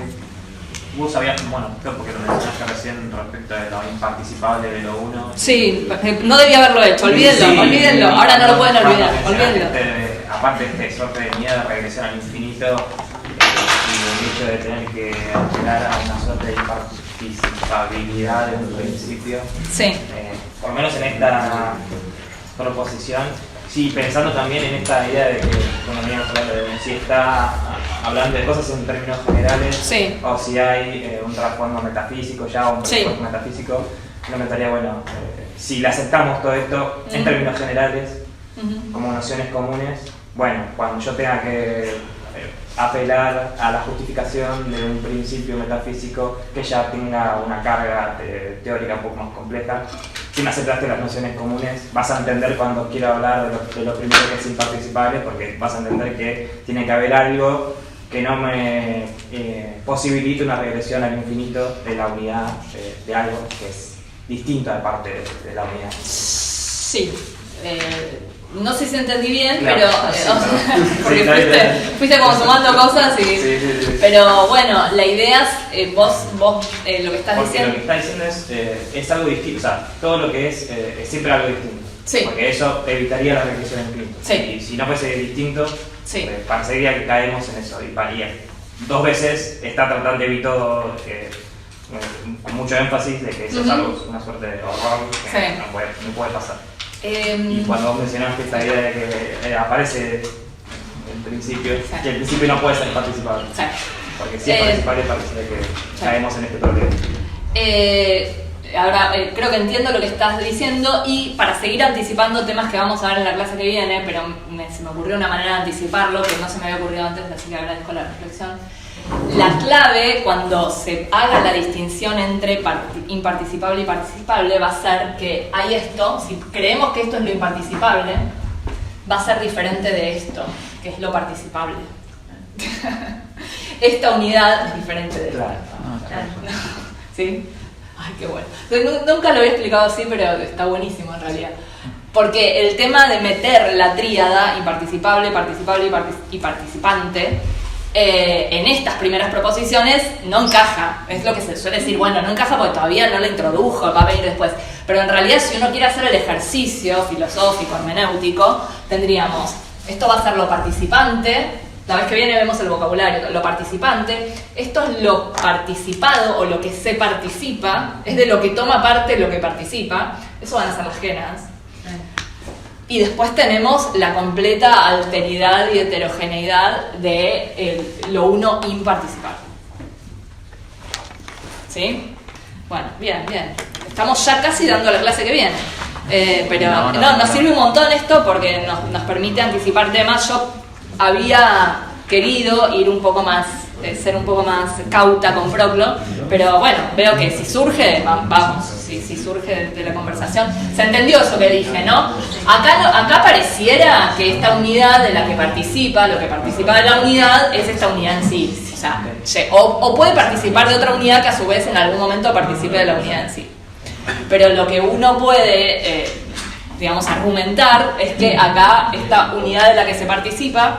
vos habías, creo porque lo mencionaste recién respecto de lo imparticipable de lo 1. Sí, no debía haberlo hecho, olvídenlo, ahora no lo pueden olvidar, olvídenlo. Aparte de esta suerte de miedo de regresión al infinito, y el hecho de tener que apelar a una suerte de imparticipabilidad en un principio, sí. Por lo menos en esta proposición. Sí, pensando también en esta idea de que, cuando veníamos hablando de si está hablando de cosas en términos generales, sí. O si hay un trasfondo metafísico ya, o un trasfondo metafísico, no me estaría bueno, si le aceptamos todo esto en términos generales, como nociones comunes, bueno, cuando yo tenga que apelar a la justificación de un principio metafísico que ya tenga una carga teórica un poco más compleja, si me aceptaste las nociones comunes, vas a entender cuando quiero hablar de lo primero que es imparticipable, porque vas a entender que tiene que haber algo que no me posibilite una regresión al infinito de la unidad de algo que es distinto de parte de la unidad. Sí. No sé si entendí bien, claro, pero porque fuiste como sumando cosas y... Sí. Pero bueno, la idea es, vos lo que estás diciendo... Lo que estás diciendo es algo distinto, o sea, todo lo que es siempre algo distinto. Sí. Porque eso evitaría la regresión al infinito. Sí. Y si no fuese distinto, sí. Parecería que caemos en eso. Y dos veces está tratando de evitar con mucho énfasis de que eso es algo, una suerte de horror que no puede pasar. Y cuando vos mencionaste esta idea de que aparece el principio, que el principio no puede ser participable, porque si es participable parece que caemos en este problema. Ahora, creo que entiendo lo que estás diciendo, y para seguir anticipando temas que vamos a ver en la clase que viene, pero se me ocurrió una manera de anticiparlo que no se me había ocurrido antes, así que agradezco la reflexión. La clave, cuando se haga la distinción entre imparticipable y participable, va a ser que hay esto, si creemos que esto es lo imparticipable, va a ser diferente de esto, que es lo participable. Esta unidad es diferente de esta. ¿Sí? Ay, qué bueno. Nunca lo había explicado así, pero está buenísimo en realidad. Porque el tema de meter la tríada imparticipable, participable y participante en estas primeras proposiciones no encaja. Es lo que se suele decir, bueno, no encaja porque todavía no la introdujo, va a venir después. Pero en realidad, si uno quiere hacer el ejercicio filosófico, hermenéutico, tendríamos, esto va a ser lo participante. La vez que viene vemos el vocabulario, lo participante. Esto es lo participado o lo que se participa, es de lo que toma parte lo que participa. Eso van a ser las génadas. Y después tenemos la completa alteridad y heterogeneidad de lo uno imparticipable. ¿Sí? Bueno, bien. Estamos ya casi dando la clase que viene. Pero nos sirve un montón esto porque nos permite anticipar temas. Yo había querido ir un poco más ser un poco más cauta con Proclo, pero bueno, veo que si surge, vamos, si surge de la conversación, se entendió eso que dije, ¿no? Acá pareciera que esta unidad de la que participa, lo que participa de la unidad es esta unidad en sí, o sea, o puede participar de otra unidad que a su vez en algún momento participe de la unidad en sí. Pero lo que uno puede, digamos, argumentar es que acá esta unidad de la que se participa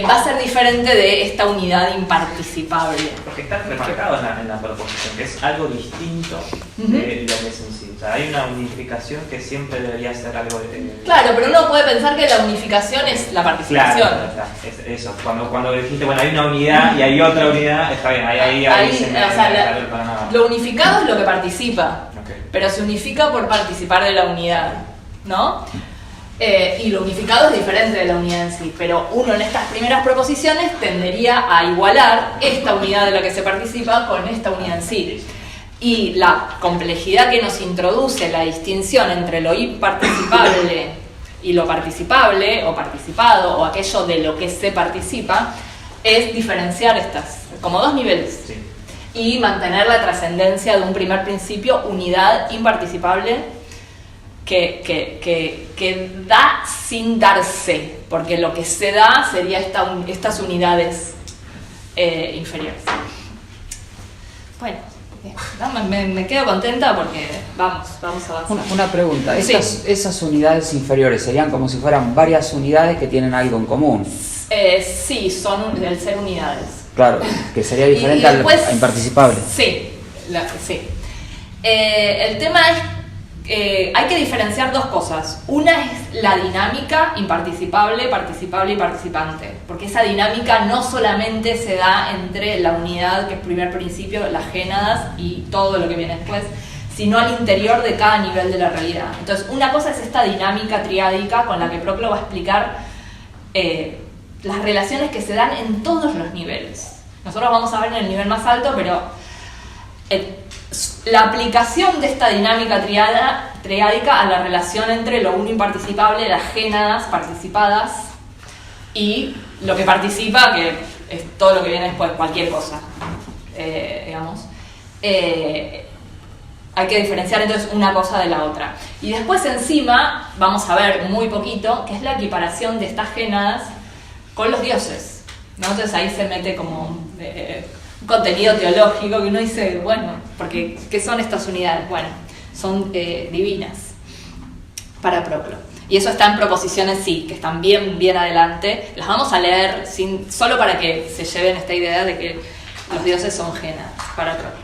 va a ser diferente de esta unidad imparticipable. Porque está remarcado en la proposición, que es algo distinto de lo que es en sí. O sea, hay una unificación que siempre debería ser algo de... Claro, pero uno puede pensar que la unificación es la participación. Claro, es eso. Cuando dijiste, bueno, hay una unidad y hay otra unidad, está bien, ahí se me... O sea, lo unificado es lo que participa, pero se unifica por participar de la unidad, ¿no? Y lo unificado es diferente de la unidad en sí, pero uno en estas primeras proposiciones tendería a igualar esta unidad de la que se participa con esta unidad en sí. Y la complejidad que nos introduce la distinción entre lo imparticipable y lo participable o participado o aquello de lo que se participa es diferenciar estas como dos niveles y mantener la trascendencia de un primer principio, unidad imparticipable, que da sin darse, porque lo que se da sería estas unidades inferiores. Bueno, me quedo contenta porque vamos a avanzar. Una pregunta, Sí. esas unidades inferiores serían como si fueran varias unidades que tienen algo en común. Sí, son el ser unidades. Claro, que sería diferente Y después, al imparticipable. Sí, sí. El tema es hay que diferenciar dos cosas. Una es la dinámica imparticipable, participable y participante, porque esa dinámica no solamente se da entre la unidad, que es primer principio, las génadas y todo lo que viene después, sino al interior de cada nivel de la realidad. Entonces, una cosa es esta dinámica triádica con la que Proclo va a explicar las relaciones que se dan en todos los niveles. Nosotros vamos a ver en el nivel más alto, pero la aplicación de esta dinámica triádica a la relación entre lo uno imparticipable, las génadas participadas, y lo que participa, que es todo lo que viene después, cualquier cosa, digamos. Hay que diferenciar entonces una cosa de la otra. Y después encima vamos a ver muy poquito, que es la equiparación de estas génadas con los dioses, ¿no? Entonces ahí se mete como un contenido teológico que uno dice, bueno, porque ¿qué son estas unidades? Bueno, son divinas para Proclo. Y eso está en proposiciones sí, que están bien adelante. Las vamos a leer solo para que se lleven esta idea de que los dioses son génadas para Proclo.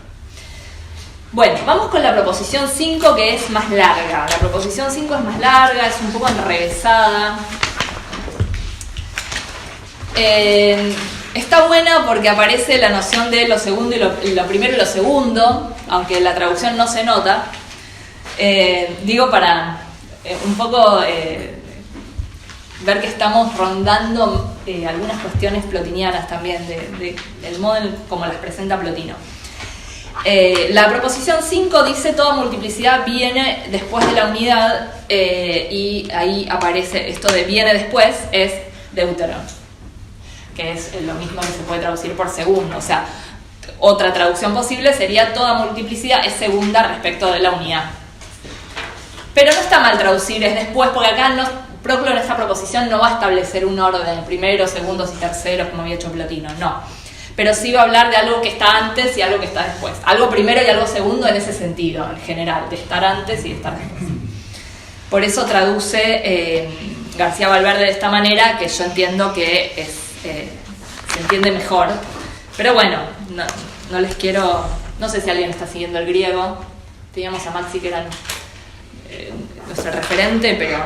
Bueno, vamos con la proposición 5, que es más larga. La proposición 5 es más larga, es un poco enrevesada. Está buena porque aparece la noción de lo segundo y lo primero y lo segundo, aunque la traducción no se nota. Digo para un poco ver que estamos rondando algunas cuestiones plotinianas también, del modo como las presenta Plotino. La proposición 5 dice toda multiplicidad viene después de la unidad, y ahí aparece esto de viene después, es deuteron, que es lo mismo que se puede traducir por segundo. O sea, otra traducción posible sería toda multiplicidad es segunda respecto de la unidad. Pero no está mal traducir es después, porque acá Proclo en esta proposición no va a establecer un orden, primeros, segundos y terceros como había hecho Plotino, no. Pero sí va a hablar de algo que está antes y algo que está después. Algo primero y algo segundo en ese sentido, en general, de estar antes y de estar después. Por eso traduce García Valverde de esta manera, que yo entiendo que se entiende mejor. Pero bueno, no les quiero... No sé si alguien está siguiendo el griego. Teníamos a Maxi, que era nuestro referente, pero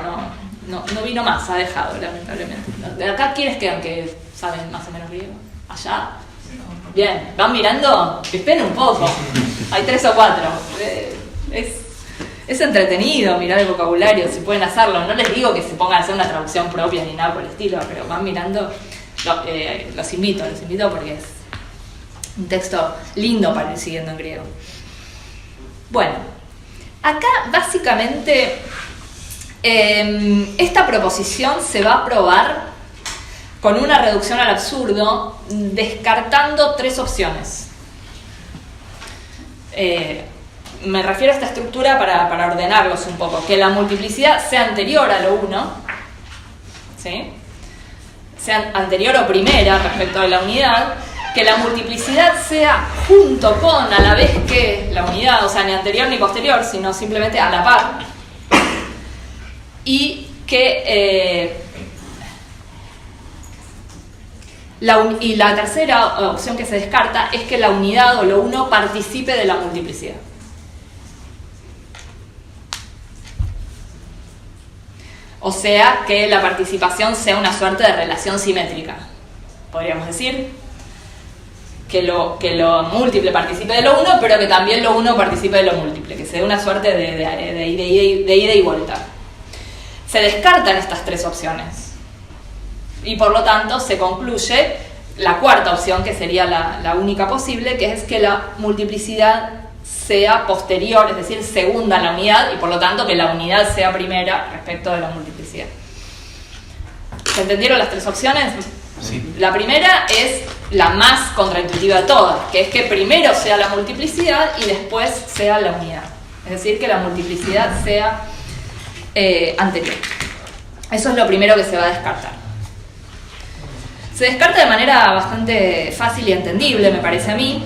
no vino más, ha dejado, lamentablemente. ¿De acá quiénes quedan que saben más o menos griego? Allá. Bien, ¿van mirando? Esperen un poco. Hay 3 o 4. Es entretenido mirar el vocabulario, si pueden hacerlo. No les digo que se pongan a hacer una traducción propia ni nada por el estilo, pero van mirando. Los invito porque es un texto lindo para ir siguiendo en griego. Bueno, acá básicamente esta proposición se va a probar con una reducción al absurdo, descartando 3 opciones. Me refiero a esta estructura para ordenarlos un poco. Que la multiplicidad sea anterior a lo 1, ¿sí? Sea anterior o primera respecto a la unidad. Que la multiplicidad sea junto con, a la vez que la unidad, o sea, ni anterior ni posterior, sino simplemente a la par. Y que la tercera opción que se descarta es que la unidad o lo 1 participe de la multiplicidad. O sea, que la participación sea una suerte de relación simétrica. Podríamos decir que lo múltiple participe de lo 1, pero que también lo 1 participe de lo múltiple, que se dé una suerte de ida y vuelta. Se descartan estas 3 opciones y por lo tanto se concluye la cuarta opción, que sería la única posible, que es que la multiplicidad sea posterior, es decir, segunda a la unidad, y por lo tanto que la unidad sea primera respecto de la multiplicidad. ¿Se entendieron las 3 opciones? Sí. La primera es la más contraintuitiva de todas, que es que primero sea la multiplicidad y después sea la unidad. Es decir, que la multiplicidad sea anterior. Eso es lo primero que se va a descartar. Se descarta de manera bastante fácil y entendible, me parece a mí.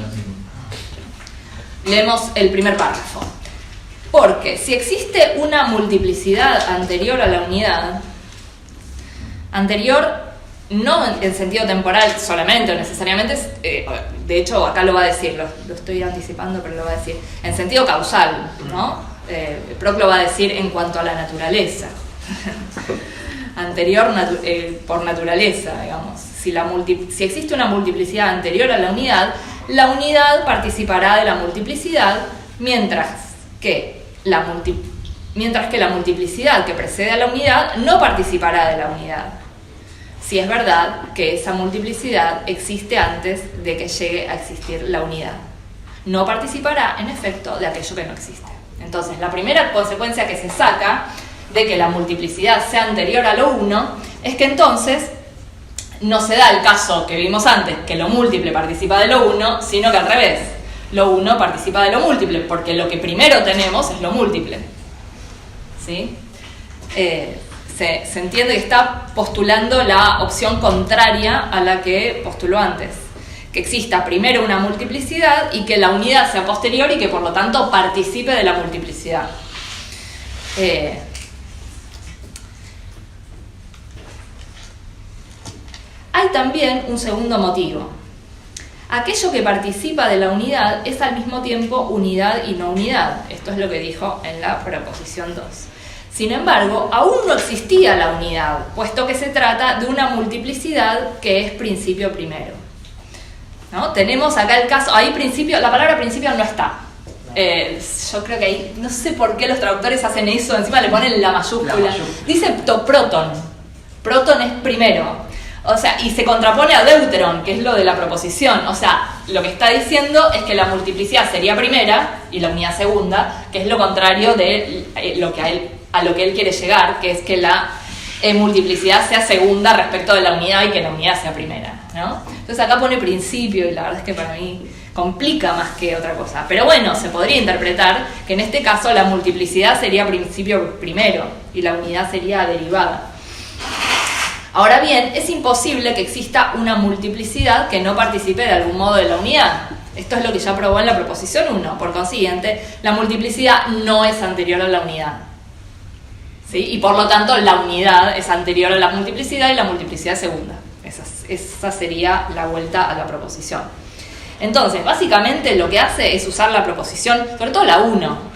Leemos el primer párrafo. Porque si existe una multiplicidad anterior a la unidad, anterior no en sentido temporal solamente o necesariamente, de hecho acá lo va a decir, lo estoy anticipando, pero lo va a decir, en sentido causal, ¿no? Proc lo va a decir en cuanto a la naturaleza. Anterior por naturaleza, digamos. Si existe una multiplicidad anterior a la unidad participará de la multiplicidad, mientras que la multiplicidad que precede a la unidad no participará de la unidad. Si es verdad que esa multiplicidad existe antes de que llegue a existir la unidad. No participará, en efecto, de aquello que no existe. Entonces, la primera consecuencia que se saca de que la multiplicidad sea anterior a lo 1 es que entonces no se da el caso que vimos antes, que lo múltiple participa de lo 1, sino que al revés, lo 1 participa de lo múltiple, porque lo que primero tenemos es lo múltiple. ¿Sí? Se entiende que está postulando la opción contraria a la que postuló antes, que exista primero una multiplicidad y que la unidad sea posterior y que por lo tanto participe de la multiplicidad. Hay también un segundo motivo. Aquello que participa de la unidad es al mismo tiempo unidad y no unidad. Esto es lo que dijo en la proposición 2. Sin embargo, aún no existía la unidad, puesto que se trata de una multiplicidad que es principio primero. ¿No? Tenemos acá el caso, ahí principio, la palabra principio no está. Yo creo que ahí, no sé por qué los traductores hacen eso, encima le ponen la mayúscula. Dice proton. Proton es primero. O sea, y se contrapone a deuteron, que es lo de la proposición. O sea, lo que está diciendo es que la multiplicidad sería primera y la unidad segunda, que es lo contrario de a lo que él quiere llegar, que es que la multiplicidad sea segunda respecto de la unidad y que la unidad sea primera, ¿no? Entonces acá pone principio y la verdad es que para mí complica más que otra cosa. Pero bueno, se podría interpretar que en este caso la multiplicidad sería principio primero y la unidad sería derivada. Ahora bien, es imposible que exista una multiplicidad que no participe de algún modo de la unidad. Esto es lo que ya probó en la proposición 1. Por consiguiente, la multiplicidad no es anterior a la unidad. ¿Sí? Y por lo tanto, la unidad es anterior a la multiplicidad y la multiplicidad es segunda. Esa sería la vuelta a la proposición. Entonces, básicamente lo que hace es usar la proposición, sobre todo la 1.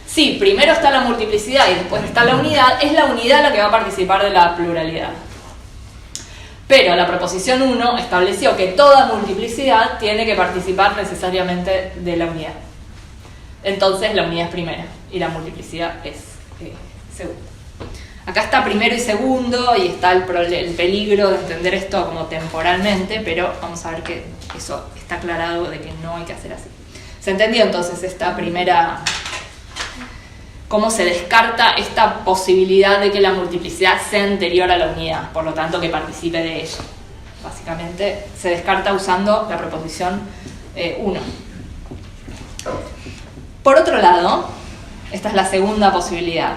Sí, primero está la multiplicidad y después está la unidad, es la unidad la que va a participar de la pluralidad. Pero la proposición 1 estableció que toda multiplicidad tiene que participar necesariamente de la unidad. Entonces la unidad es primera y la multiplicidad es segunda. Acá está primero y segundo y está el peligro de entender esto como temporalmente, pero vamos a ver que eso está aclarado de que no hay que hacer así. ¿Se entendió entonces esta primera cómo se descarta esta posibilidad de que la multiplicidad sea anterior a la unidad, por lo tanto que participe de ella. Básicamente se descarta usando la proposición 1. Por otro lado, esta es la segunda posibilidad.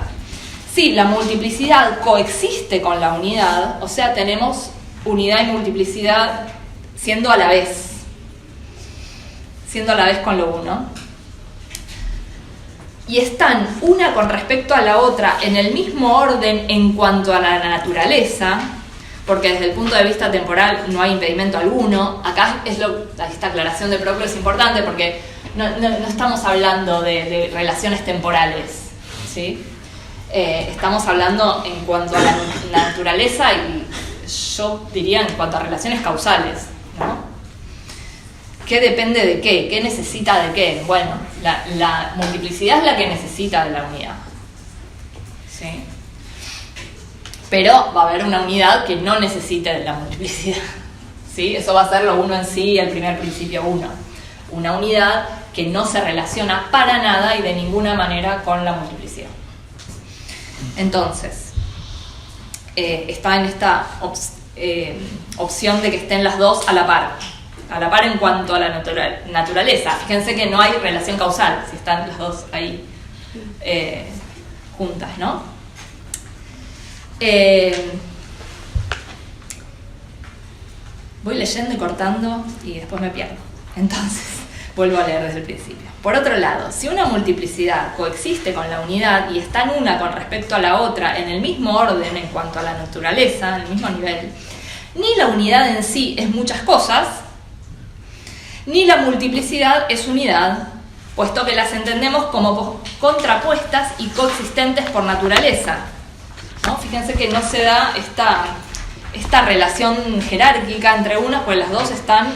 Si la multiplicidad coexiste con la unidad, o sea, tenemos unidad y multiplicidad siendo a la vez con lo 1, y están una con respecto a la otra en el mismo orden en cuanto a la naturaleza, porque desde el punto de vista temporal no hay impedimento alguno. Acá esta aclaración de Proclo es importante porque no estamos hablando de relaciones temporales, ¿sí? Estamos hablando en cuanto a la naturaleza y yo diría en cuanto a relaciones causales, ¿no? ¿Qué depende de qué? ¿Qué necesita de qué? Bueno, la multiplicidad es la que necesita de la unidad, ¿sí? Pero va a haber una unidad que no necesite de la multiplicidad, ¿sí? Eso va a ser lo 1 en sí, el primer principio 1. Una unidad que no se relaciona para nada y de ninguna manera con la multiplicidad. Entonces, está en esta opción de que estén las dos a la par en cuanto a la naturaleza. Fíjense que no hay relación causal si están las dos ahí juntas, ¿no? Voy leyendo y cortando y después me pierdo. Entonces, vuelvo a leer desde el principio. Por otro lado, si una multiplicidad coexiste con la unidad y está en una con respecto a la otra en el mismo orden en cuanto a la naturaleza, en el mismo nivel, ni la unidad en sí es muchas cosas, ni la multiplicidad es unidad, puesto que las entendemos como contrapuestas y coexistentes por naturaleza, ¿no? Fíjense que no se da esta relación jerárquica entre unas, pues las dos están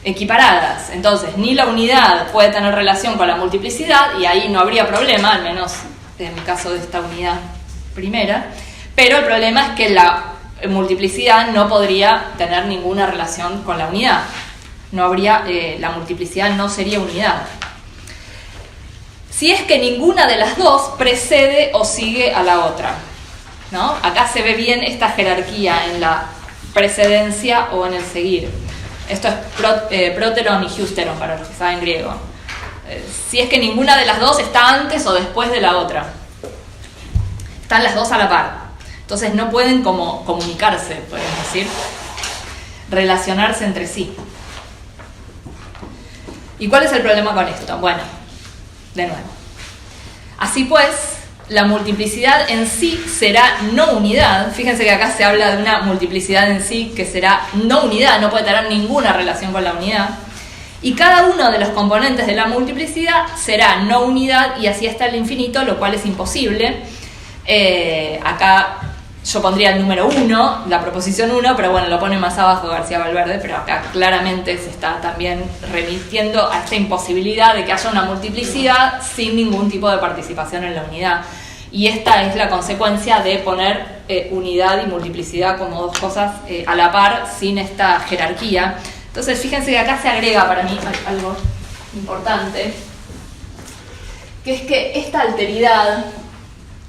equiparadas. Entonces, ni la unidad puede tener relación con la multiplicidad, y ahí no habría problema, al menos en el caso de esta unidad primera, pero el problema es que la multiplicidad no podría tener ninguna relación con la unidad. No habría, la multiplicidad no sería unidad. Si es que ninguna de las dos precede o sigue a la otra, ¿no? Acá se ve bien esta jerarquía en la precedencia o en el seguir. Esto es proteron y heusteron para los que saben griego. Si es que ninguna de las dos está antes o después de la otra. Están las dos a la par. Entonces no pueden como comunicarse, podemos decir, relacionarse entre sí. ¿Y cuál es el problema con esto? Bueno, de nuevo. Así pues, la multiplicidad en sí será no unidad. Fíjense que acá se habla de una multiplicidad en sí que será no unidad, no puede tener ninguna relación con la unidad. Y cada uno de los componentes de la multiplicidad será no unidad y así hasta el infinito, lo cual es imposible. Acá yo pondría el número 1, la proposición 1, pero bueno, lo pone más abajo García Valverde, pero acá claramente se está también remitiendo a esta imposibilidad de que haya una multiplicidad sin ningún tipo de participación en la unidad. Y esta es la consecuencia de poner unidad y multiplicidad como dos cosas a la par, sin esta jerarquía. Entonces, fíjense que acá se agrega para mí algo importante, que es que esta alteridad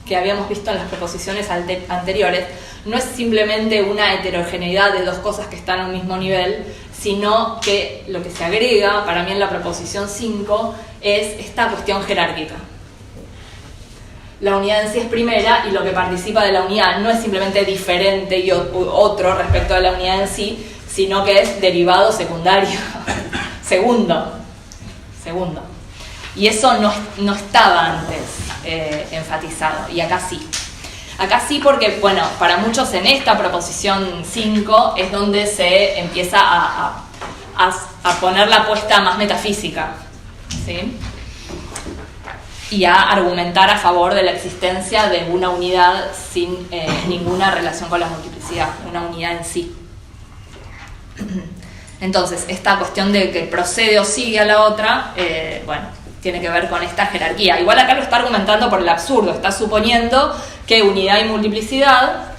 que habíamos visto en las proposiciones anteriores no es simplemente una heterogeneidad de dos cosas que están a un mismo nivel, sino que lo que se agrega para mí en la proposición 5 es esta cuestión jerárquica. La unidad en sí es primera y lo que participa de la unidad no es simplemente diferente y otro respecto a la unidad en sí, sino que es derivado secundario, segundo. Y eso no estaba antes enfatizado, y acá sí. Acá sí porque, bueno, para muchos en esta proposición 5 es donde se empieza a poner la apuesta más metafísica, ¿sí? Y a argumentar a favor de la existencia de una unidad sin ninguna relación con la multiplicidad, una unidad en sí. Entonces, esta cuestión de que procede o sigue a la otra, bueno, tiene que ver con esta jerarquía. Igual acá lo está argumentando por el absurdo, está suponiendo que unidad y multiplicidad,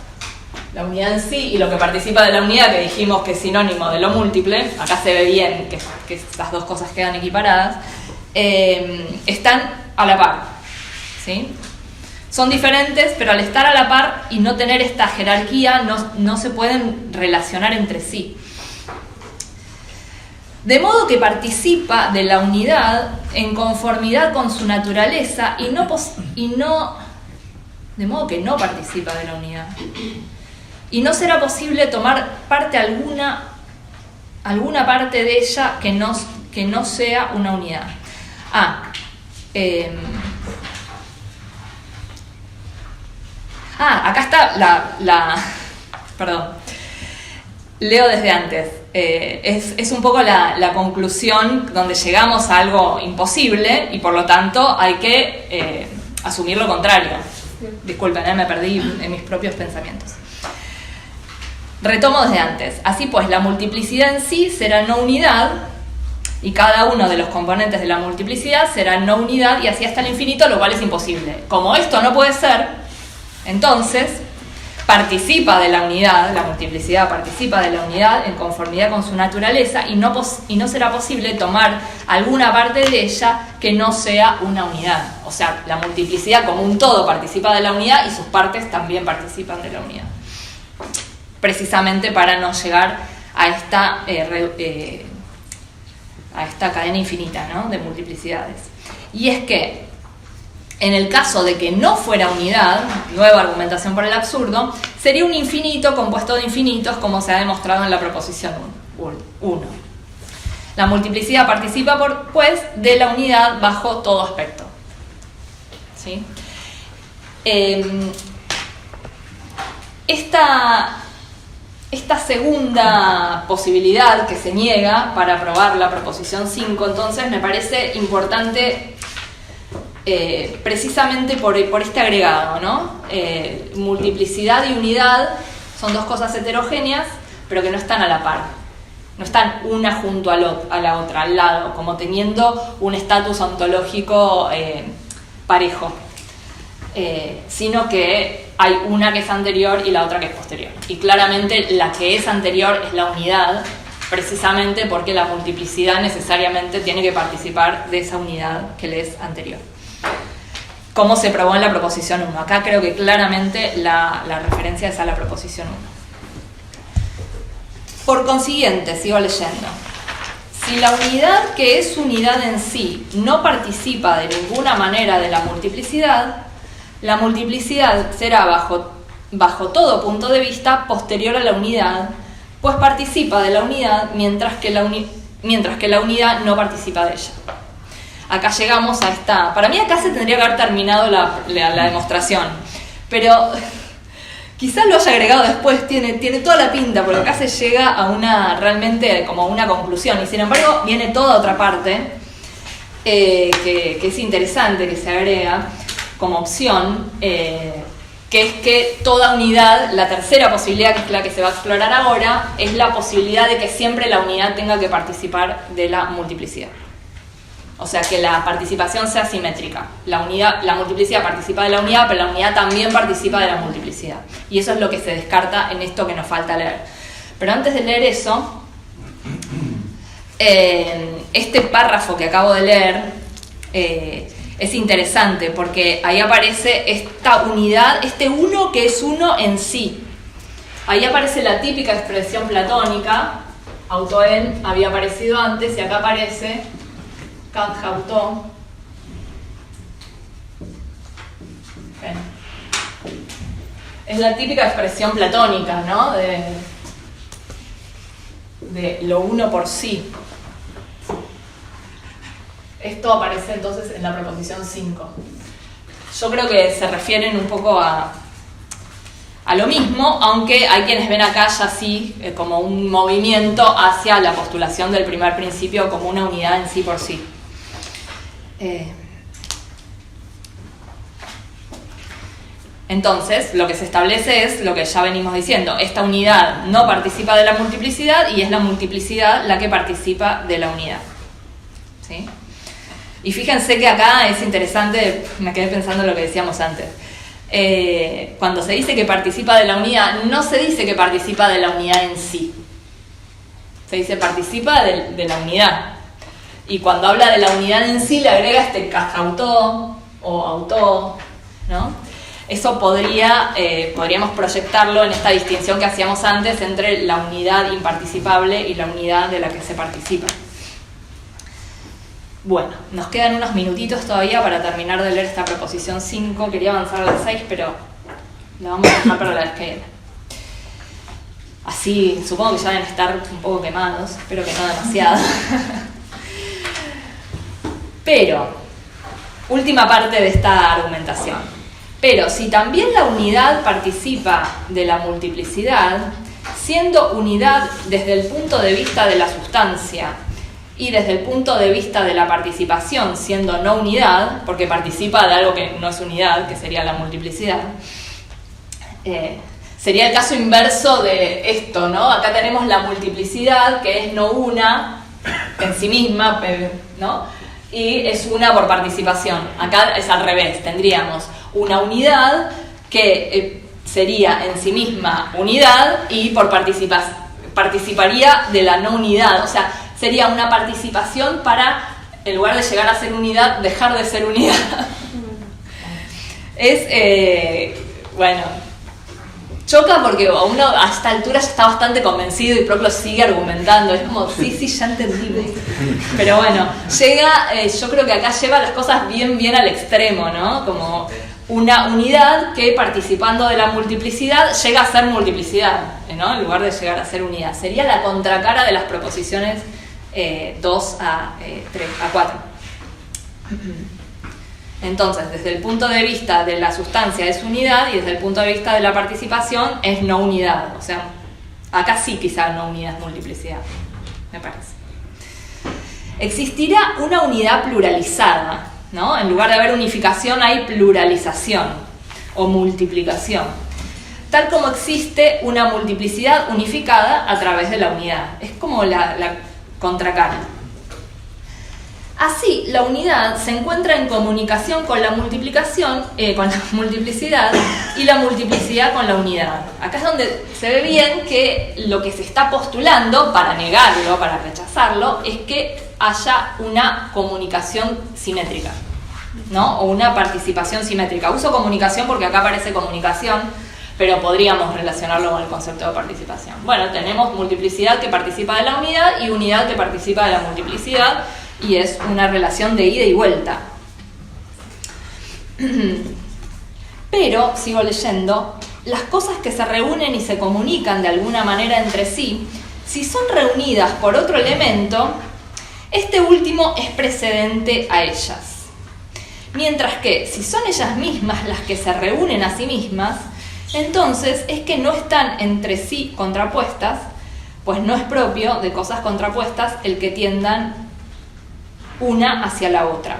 la unidad en sí y lo que participa de la unidad, que dijimos que es sinónimo de lo múltiple, acá se ve bien que estas dos cosas quedan equiparadas, están a la par, ¿sí? Son diferentes, pero al estar a la par y no tener esta jerarquía, no se pueden relacionar entre sí. De modo que participa de la unidad en conformidad con su naturaleza de modo que no participa de la unidad. Y no será posible tomar parte alguna parte de ella que no sea una unidad. Acá está perdón, leo desde antes. Es un poco la conclusión donde llegamos a algo imposible y por lo tanto hay que asumir lo contrario. Disculpen, me perdí en mis propios pensamientos. Retomo desde antes. Así pues, la multiplicidad en sí será no unidad y cada uno de los componentes de la multiplicidad será no unidad y así hasta el infinito, lo cual es imposible. Como esto no puede ser, entonces participa de la unidad, la multiplicidad participa de la unidad en conformidad con su naturaleza y no será posible tomar alguna parte de ella que no sea una unidad. O sea, la multiplicidad como un todo participa de la unidad y sus partes también participan de la unidad. Precisamente para no llegar a esta cadena infinita, ¿no?, de multiplicidades. Y es que en el caso de que no fuera unidad, nueva argumentación por el absurdo, sería un infinito compuesto de infinitos, como se ha demostrado en la proposición 1. La multiplicidad participa, pues, de la unidad bajo todo aspecto. ¿Sí? Esta segunda posibilidad que se niega para probar la proposición 5, entonces, me parece importante precisamente por este agregado, ¿no? Multiplicidad y unidad son dos cosas heterogéneas, pero que no están a la par. No están una junto a la otra, al lado, como teniendo un estatus ontológico parejo, sino que hay una que es anterior y la otra que es posterior. Y claramente la que es anterior es la unidad, precisamente porque la multiplicidad necesariamente tiene que participar de esa unidad que le es anterior. Como se probó en la proposición 1. Acá creo que claramente la referencia es a la proposición 1. Por consiguiente, sigo leyendo. Si la unidad que es unidad en sí no participa de ninguna manera de la multiplicidad, la multiplicidad será bajo todo punto de vista posterior a la unidad, pues participa de la unidad mientras que la unidad no participa de ella. Acá llegamos a esta... Para mí acá se tendría que haber terminado la demostración, pero quizás lo haya agregado después, tiene toda la pinta, porque acá se llega a realmente como una conclusión, y sin embargo viene toda otra parte que es interesante, que se agrega como opción, que es que toda unidad, la tercera posibilidad, que es la que se va a explorar ahora, es la posibilidad de que siempre la unidad tenga que participar de la multiplicidad. O sea, que la participación sea simétrica. La multiplicidad participa de la unidad, pero la unidad también participa de la multiplicidad. Y eso es lo que se descarta en esto que nos falta leer. Pero antes de leer eso, este párrafo que acabo de leer es interesante, porque ahí aparece esta unidad, este uno que es uno en sí. Ahí aparece la típica expresión platónica, auto-en había aparecido antes, y acá aparece Kant-Auto. Es la típica expresión platónica, ¿no? De lo uno por sí. Esto aparece entonces en la proposición 5. Yo creo que se refieren un poco a lo mismo, aunque hay quienes ven acá ya sí como un movimiento hacia la postulación del primer principio como una unidad en sí por sí. Entonces, lo que se establece es lo que ya venimos diciendo. Esta unidad no participa de la multiplicidad y es la multiplicidad la que participa de la unidad. ¿Sí? Y fíjense que acá es interesante, me quedé pensando en lo que decíamos antes. Cuando se dice que participa de la unidad, no se dice que participa de la unidad en sí. Se dice participa de la unidad. y cuando habla de la unidad en sí le agrega este cajautó o autó, ¿no? Eso podríamos proyectarlo en esta distinción que hacíamos antes entre la unidad imparticipable y la unidad de la que se participa. Bueno, nos quedan unos minutitos todavía para terminar de leer esta proposición 5. Quería avanzar a la 6, pero la vamos a dejar para la vez que viene. Así, supongo que ya deben estar un poco quemados, espero que no demasiado. Pero, última parte de esta argumentación. Pero si también la unidad participa de la multiplicidad, siendo unidad desde el punto de vista de la sustancia y desde el punto de vista de la participación, siendo no unidad, porque participa de algo que no es unidad, que sería la multiplicidad, sería el caso inverso de esto, ¿no? Acá tenemos la multiplicidad, que es no una en sí misma, ¿no? Y es una por participación. Acá es al revés, tendríamos una unidad que sería en sí misma unidad y por participaría de la no unidad, o sea, sería una participación para, en lugar de llegar a ser unidad, dejar de ser unidad. Bueno, choca porque uno a esta altura ya está bastante convencido y Proclo sigue argumentando, es como, sí, ya entendí. Pero bueno, yo creo que acá lleva las cosas bien al extremo, ¿no? Como una unidad que participando de la multiplicidad llega a ser multiplicidad, ¿no? En lugar de llegar a ser unidad. Sería la contracara de las proposiciones 2 a 4. Entonces, desde el punto de vista de la sustancia es unidad y desde el punto de vista de la participación es no unidad. O sea, acá sí quizá no unidad es multiplicidad, me parece. Existirá una unidad pluralizada, ¿no? En lugar de haber unificación hay pluralización o multiplicación. Tal como existe una multiplicidad unificada a través de la unidad. Es como la contracara. Así, la unidad se encuentra en comunicación con la multiplicación, con la multiplicidad y la multiplicidad con la unidad. Acá es donde se ve bien que lo que se está postulando, para negarlo, para rechazarlo, es que haya una comunicación simétrica, ¿no? O una participación simétrica. Uso comunicación porque acá aparece comunicación, pero podríamos relacionarlo con el concepto de participación. Bueno, tenemos multiplicidad que participa de la unidad y unidad que participa de la multiplicidad, y es una relación de ida y vuelta. Pero, sigo leyendo, las cosas que se reúnen y se comunican de alguna manera entre sí, si son reunidas por otro elemento, este último es precedente a ellas. Mientras que, si son ellas mismas las que se reúnen a sí mismas, entonces es que no están entre sí contrapuestas, pues no es propio de cosas contrapuestas el que tiendan una hacia la otra.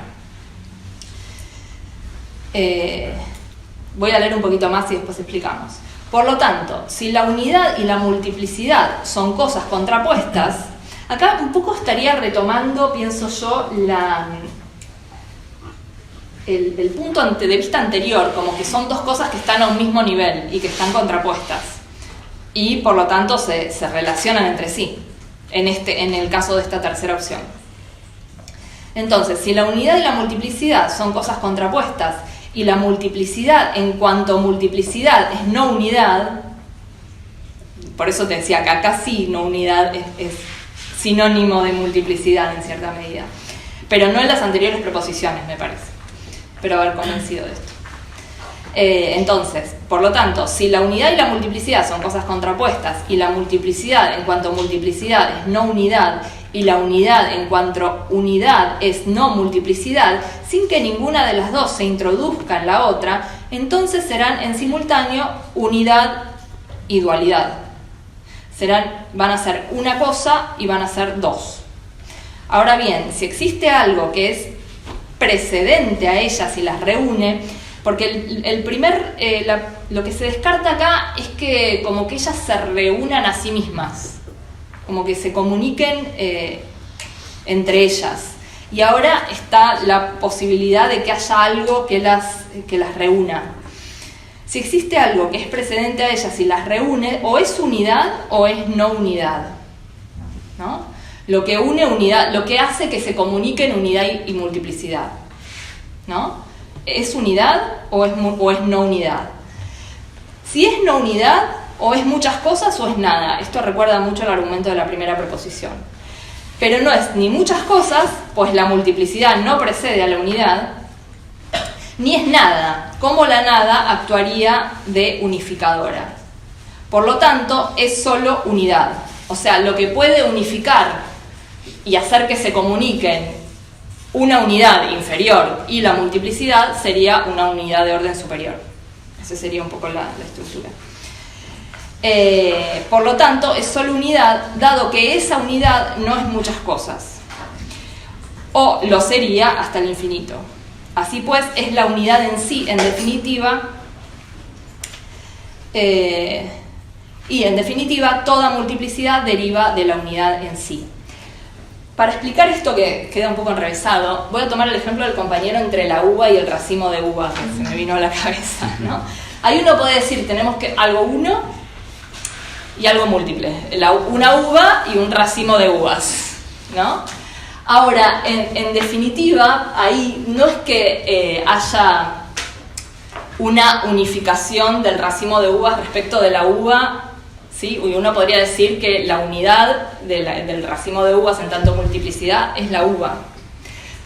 Voy a leer un poquito más y después explicamos. Por lo tanto, si la unidad y la multiplicidad son cosas contrapuestas, acá un poco estaría retomando, pienso yo, el punto de vista anterior, como que son dos cosas que están a un mismo nivel y que están contrapuestas y por lo tanto se relacionan entre sí en el caso de esta tercera opción. Entonces, si la unidad y la multiplicidad son cosas contrapuestas y la multiplicidad en cuanto multiplicidad es no unidad, por eso te decía que acá sí no unidad es sinónimo de multiplicidad en cierta medida, pero no en las anteriores proposiciones, me parece, pero haber convencido de esto. Entonces, por lo tanto, si la unidad y la multiplicidad son cosas contrapuestas y la multiplicidad en cuanto multiplicidad es no unidad y la unidad en cuanto unidad es no multiplicidad, sin que ninguna de las dos se introduzca en la otra, entonces serán en simultáneo unidad y dualidad. Van a ser una cosa y van a ser dos. Ahora bien, si existe algo que es precedente a ellas y las reúne, porque lo que se descarta acá es que como que ellas se reúnan a sí mismas, como que se comuniquen entre ellas. Y ahora está la posibilidad de que haya algo que las reúna. Si existe algo que es precedente a ellas y las reúne, o es unidad o es no unidad, ¿no? lo que une unidad, lo que hace que se comuniquen unidad y multiplicidad, ¿no? ¿Es unidad o es no unidad? Si es no unidad, o es muchas cosas o es nada. Esto recuerda mucho el argumento de la primera proposición. Pero no es ni muchas cosas, pues la multiplicidad no precede a la unidad, ni es nada, como la nada actuaría de unificadora. Por lo tanto, es solo unidad. O sea, lo que puede unificar y hacer que se comuniquen una unidad inferior y la multiplicidad sería una unidad de orden superior. Esa sería un poco la estructura. Por lo tanto, es solo unidad, dado que esa unidad no es muchas cosas. O lo sería hasta el infinito. Así pues, es la unidad en sí, en definitiva. Y en definitiva, toda multiplicidad deriva de la unidad en sí. Para explicar esto que queda un poco enrevesado, voy a tomar el ejemplo del compañero entre la uva y el racimo de uvas, que se me vino a la cabeza, ¿no? Ahí uno puede decir, tenemos que algo uno y algo múltiple, una uva y un racimo de uvas, ¿no? Ahora, en definitiva, ahí no es que haya una unificación del racimo de uvas respecto de la uva, ¿sí? Uno podría decir que la unidad del racimo de uvas en tanto multiplicidad es la uva.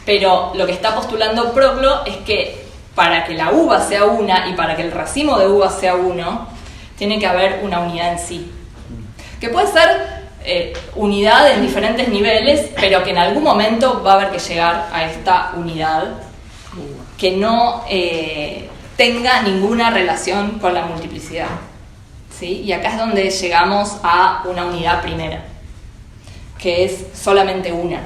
Pero lo que está postulando Proclo es que para que la uva sea una y para que el racimo de uvas sea uno, tiene que haber una unidad en sí. Que puede ser unidad en diferentes niveles, pero que en algún momento va a haber que llegar a esta unidad que no tenga ninguna relación con la multiplicidad. ¿Sí? Y acá es donde llegamos a una unidad primera, que es solamente una.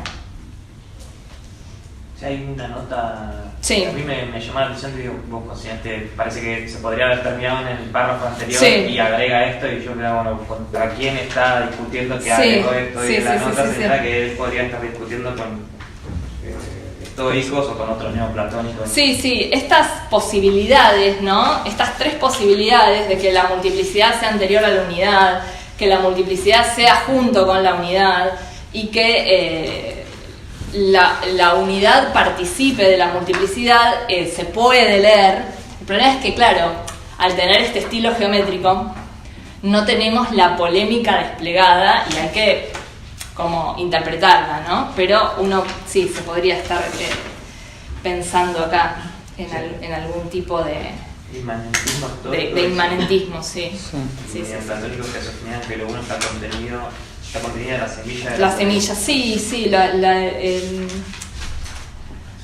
Si hay una nota sí. A mí me llamó la atención, digo, vos consideraste, parece que se podría haber terminado en el párrafo anterior, sí. Y agrega esto, y yo creo, bueno, ¿contra quién está discutiendo que agregó esto? Y la nota señala que él podría estar discutiendo con estoicos o con otros neoplatónicos. Sí, estas posibilidades, ¿no? Estas tres posibilidades de que la multiplicidad sea anterior a la unidad, que la multiplicidad sea junto con la unidad y que la unidad participe de la multiplicidad, se puede leer. El problema es que, claro, al tener este estilo geométrico, no tenemos la polémica desplegada y hay que como interpretarla, ¿no? Pero uno sí se podría estar pensando acá en algún tipo de inmanentismo, de inmanentismo, sí. Sí. Platónicos que sostenían que lo uno está contenido en la semilla. La semilla, sí.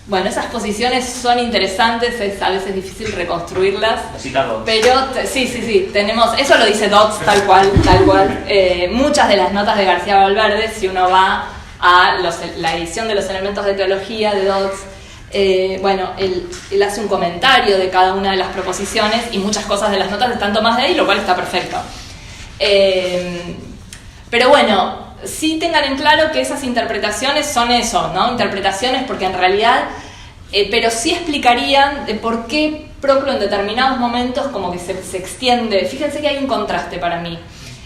Bueno, esas posiciones son interesantes, es a veces difícil reconstruirlas. Pero sí, tenemos, eso lo dice Dodds tal cual. Muchas de las notas de García Valverde, si uno va a la edición de los elementos de teología de Dodds, él hace un comentario de cada una de las proposiciones y muchas cosas de las notas están tomadas de ahí, lo cual está perfecto. Pero bueno, sí tengan en claro que esas interpretaciones son eso, ¿no? Interpretaciones porque en realidad, pero sí explicarían de por qué Proclo en determinados momentos como que se extiende. Fíjense que hay un contraste para mí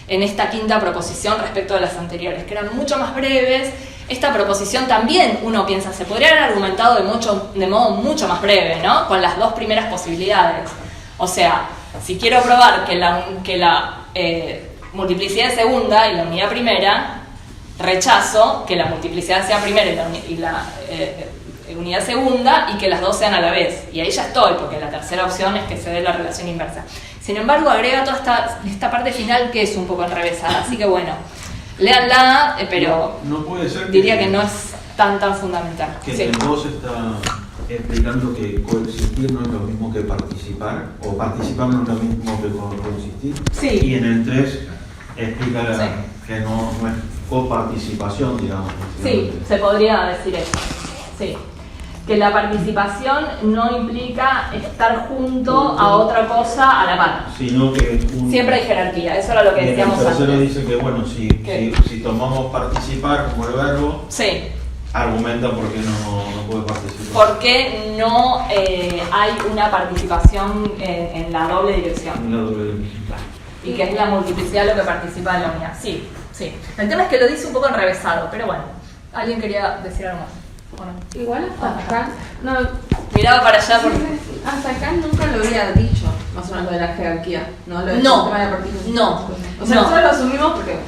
en esta quinta proposición respecto de las anteriores, que eran mucho más breves. Esta proposición también, uno piensa, se podría haber argumentado de modo mucho más breve, ¿no? Con las dos primeras posibilidades. O sea, si quiero probar que la multiplicidad es segunda y la unidad primera, rechazo que la multiplicidad sea primera y la unidad segunda y que las dos sean a la vez. Y ahí ya estoy, porque la tercera opción es que se dé la relación inversa. Sin embargo, agrega toda esta parte final que es un poco enrevesada. Así que bueno, léanla, pero no puede ser diría que no es tan fundamental. Que el 2 está explicando que coexistir no es lo mismo que participar, o participar no es lo mismo que coexistir. Sí. Y en el 3 explica que no es coparticipación, digamos. Sí, se podría decir eso. Sí. Que la participación no implica estar junto a otra cosa a la par. Sino que siempre hay jerarquía, eso era lo que decíamos antes. El tercero dice que, bueno, si tomamos participar como el verbo, argumenta por qué no puede participar. Porque no hay una participación en la doble dirección. En la doble dirección. Claro. Y que es la multiplicidad lo que participa en la unidad. Sí. El tema es que lo dice un poco enrevesado, pero bueno. ¿Alguien quería decir algo más? Bueno. Igual hasta acá, no, Miraba para allá porque... hasta acá nunca lo había dicho, más o menos de la jerarquía, ¿no? Lo del No, sistema de partidos. no. O sea, No. nosotros lo asumimos porque...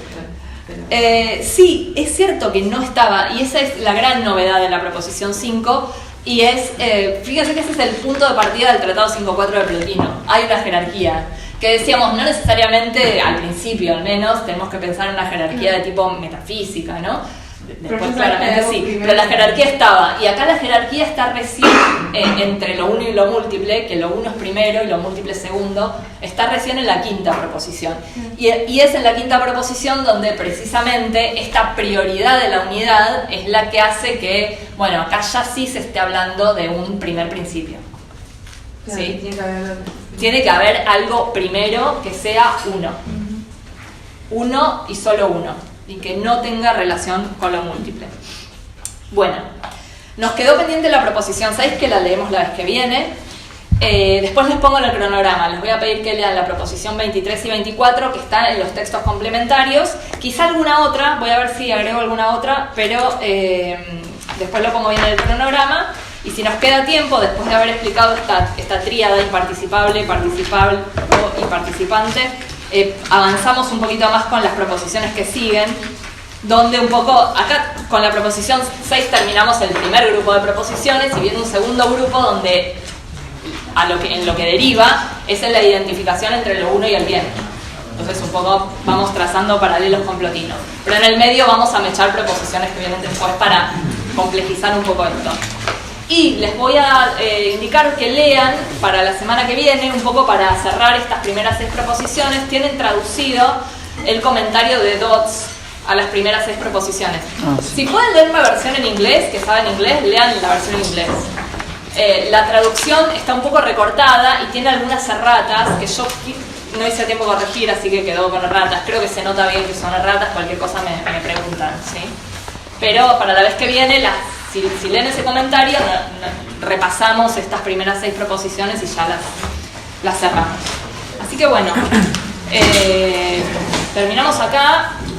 pero- Sí, es cierto que no estaba, y esa es la gran novedad de la proposición 5, y es, fíjense que ese es el punto de partida del Tratado 5.4 de Plotino. Hay una jerarquía, que decíamos, no necesariamente, al principio al menos, tenemos que pensar en una jerarquía de tipo metafísica, ¿no? Después claramente sí, pero la jerarquía estaba, y acá la jerarquía está recién entre lo uno y lo múltiple, que lo uno es primero y lo múltiple es segundo, está recién en la quinta proposición. Y es en la quinta proposición donde precisamente esta prioridad de la unidad es la que hace que, bueno, acá ya sí se esté hablando de un primer principio. Claro, ¿Sí? tiene que haber algo primero que sea uno. Uno y solo uno. Y que no tenga relación con lo múltiple. Bueno, nos quedó pendiente la proposición 6, que la leemos la vez que viene. Después les pongo en el cronograma. Les voy a pedir que lean la proposición 23 y 24, que están en los textos complementarios. Quizá alguna otra, voy a ver si agrego alguna otra, pero después lo pongo bien en el cronograma. Y si nos queda tiempo, después de haber explicado esta tríada imparticipable, participable y participante, avanzamos un poquito más con las proposiciones que siguen, donde un poco, acá con la proposición 6 terminamos el primer grupo de proposiciones y viene un segundo grupo donde en lo que deriva es en la identificación entre lo uno y el bien. Entonces un poco vamos trazando paralelos con Plotino. Pero en el medio vamos a mechar proposiciones que vienen después para complejizar un poco esto. Y les voy a indicar que lean para la semana que viene, un poco para cerrar estas primeras 6 proposiciones, tienen traducido el comentario de Dodds a las primeras 6 proposiciones. Si pueden leer una versión en inglés, que saben inglés, lean la versión en inglés. La traducción está un poco recortada y tiene algunas erratas que yo no hice tiempo de corregir, así que quedó con erratas. Creo que se nota bien que son erratas, cualquier cosa me preguntan, ¿sí? Pero para la vez que viene, si leen ese comentario, repasamos estas primeras 6 proposiciones y ya las cerramos. Así que bueno, terminamos acá.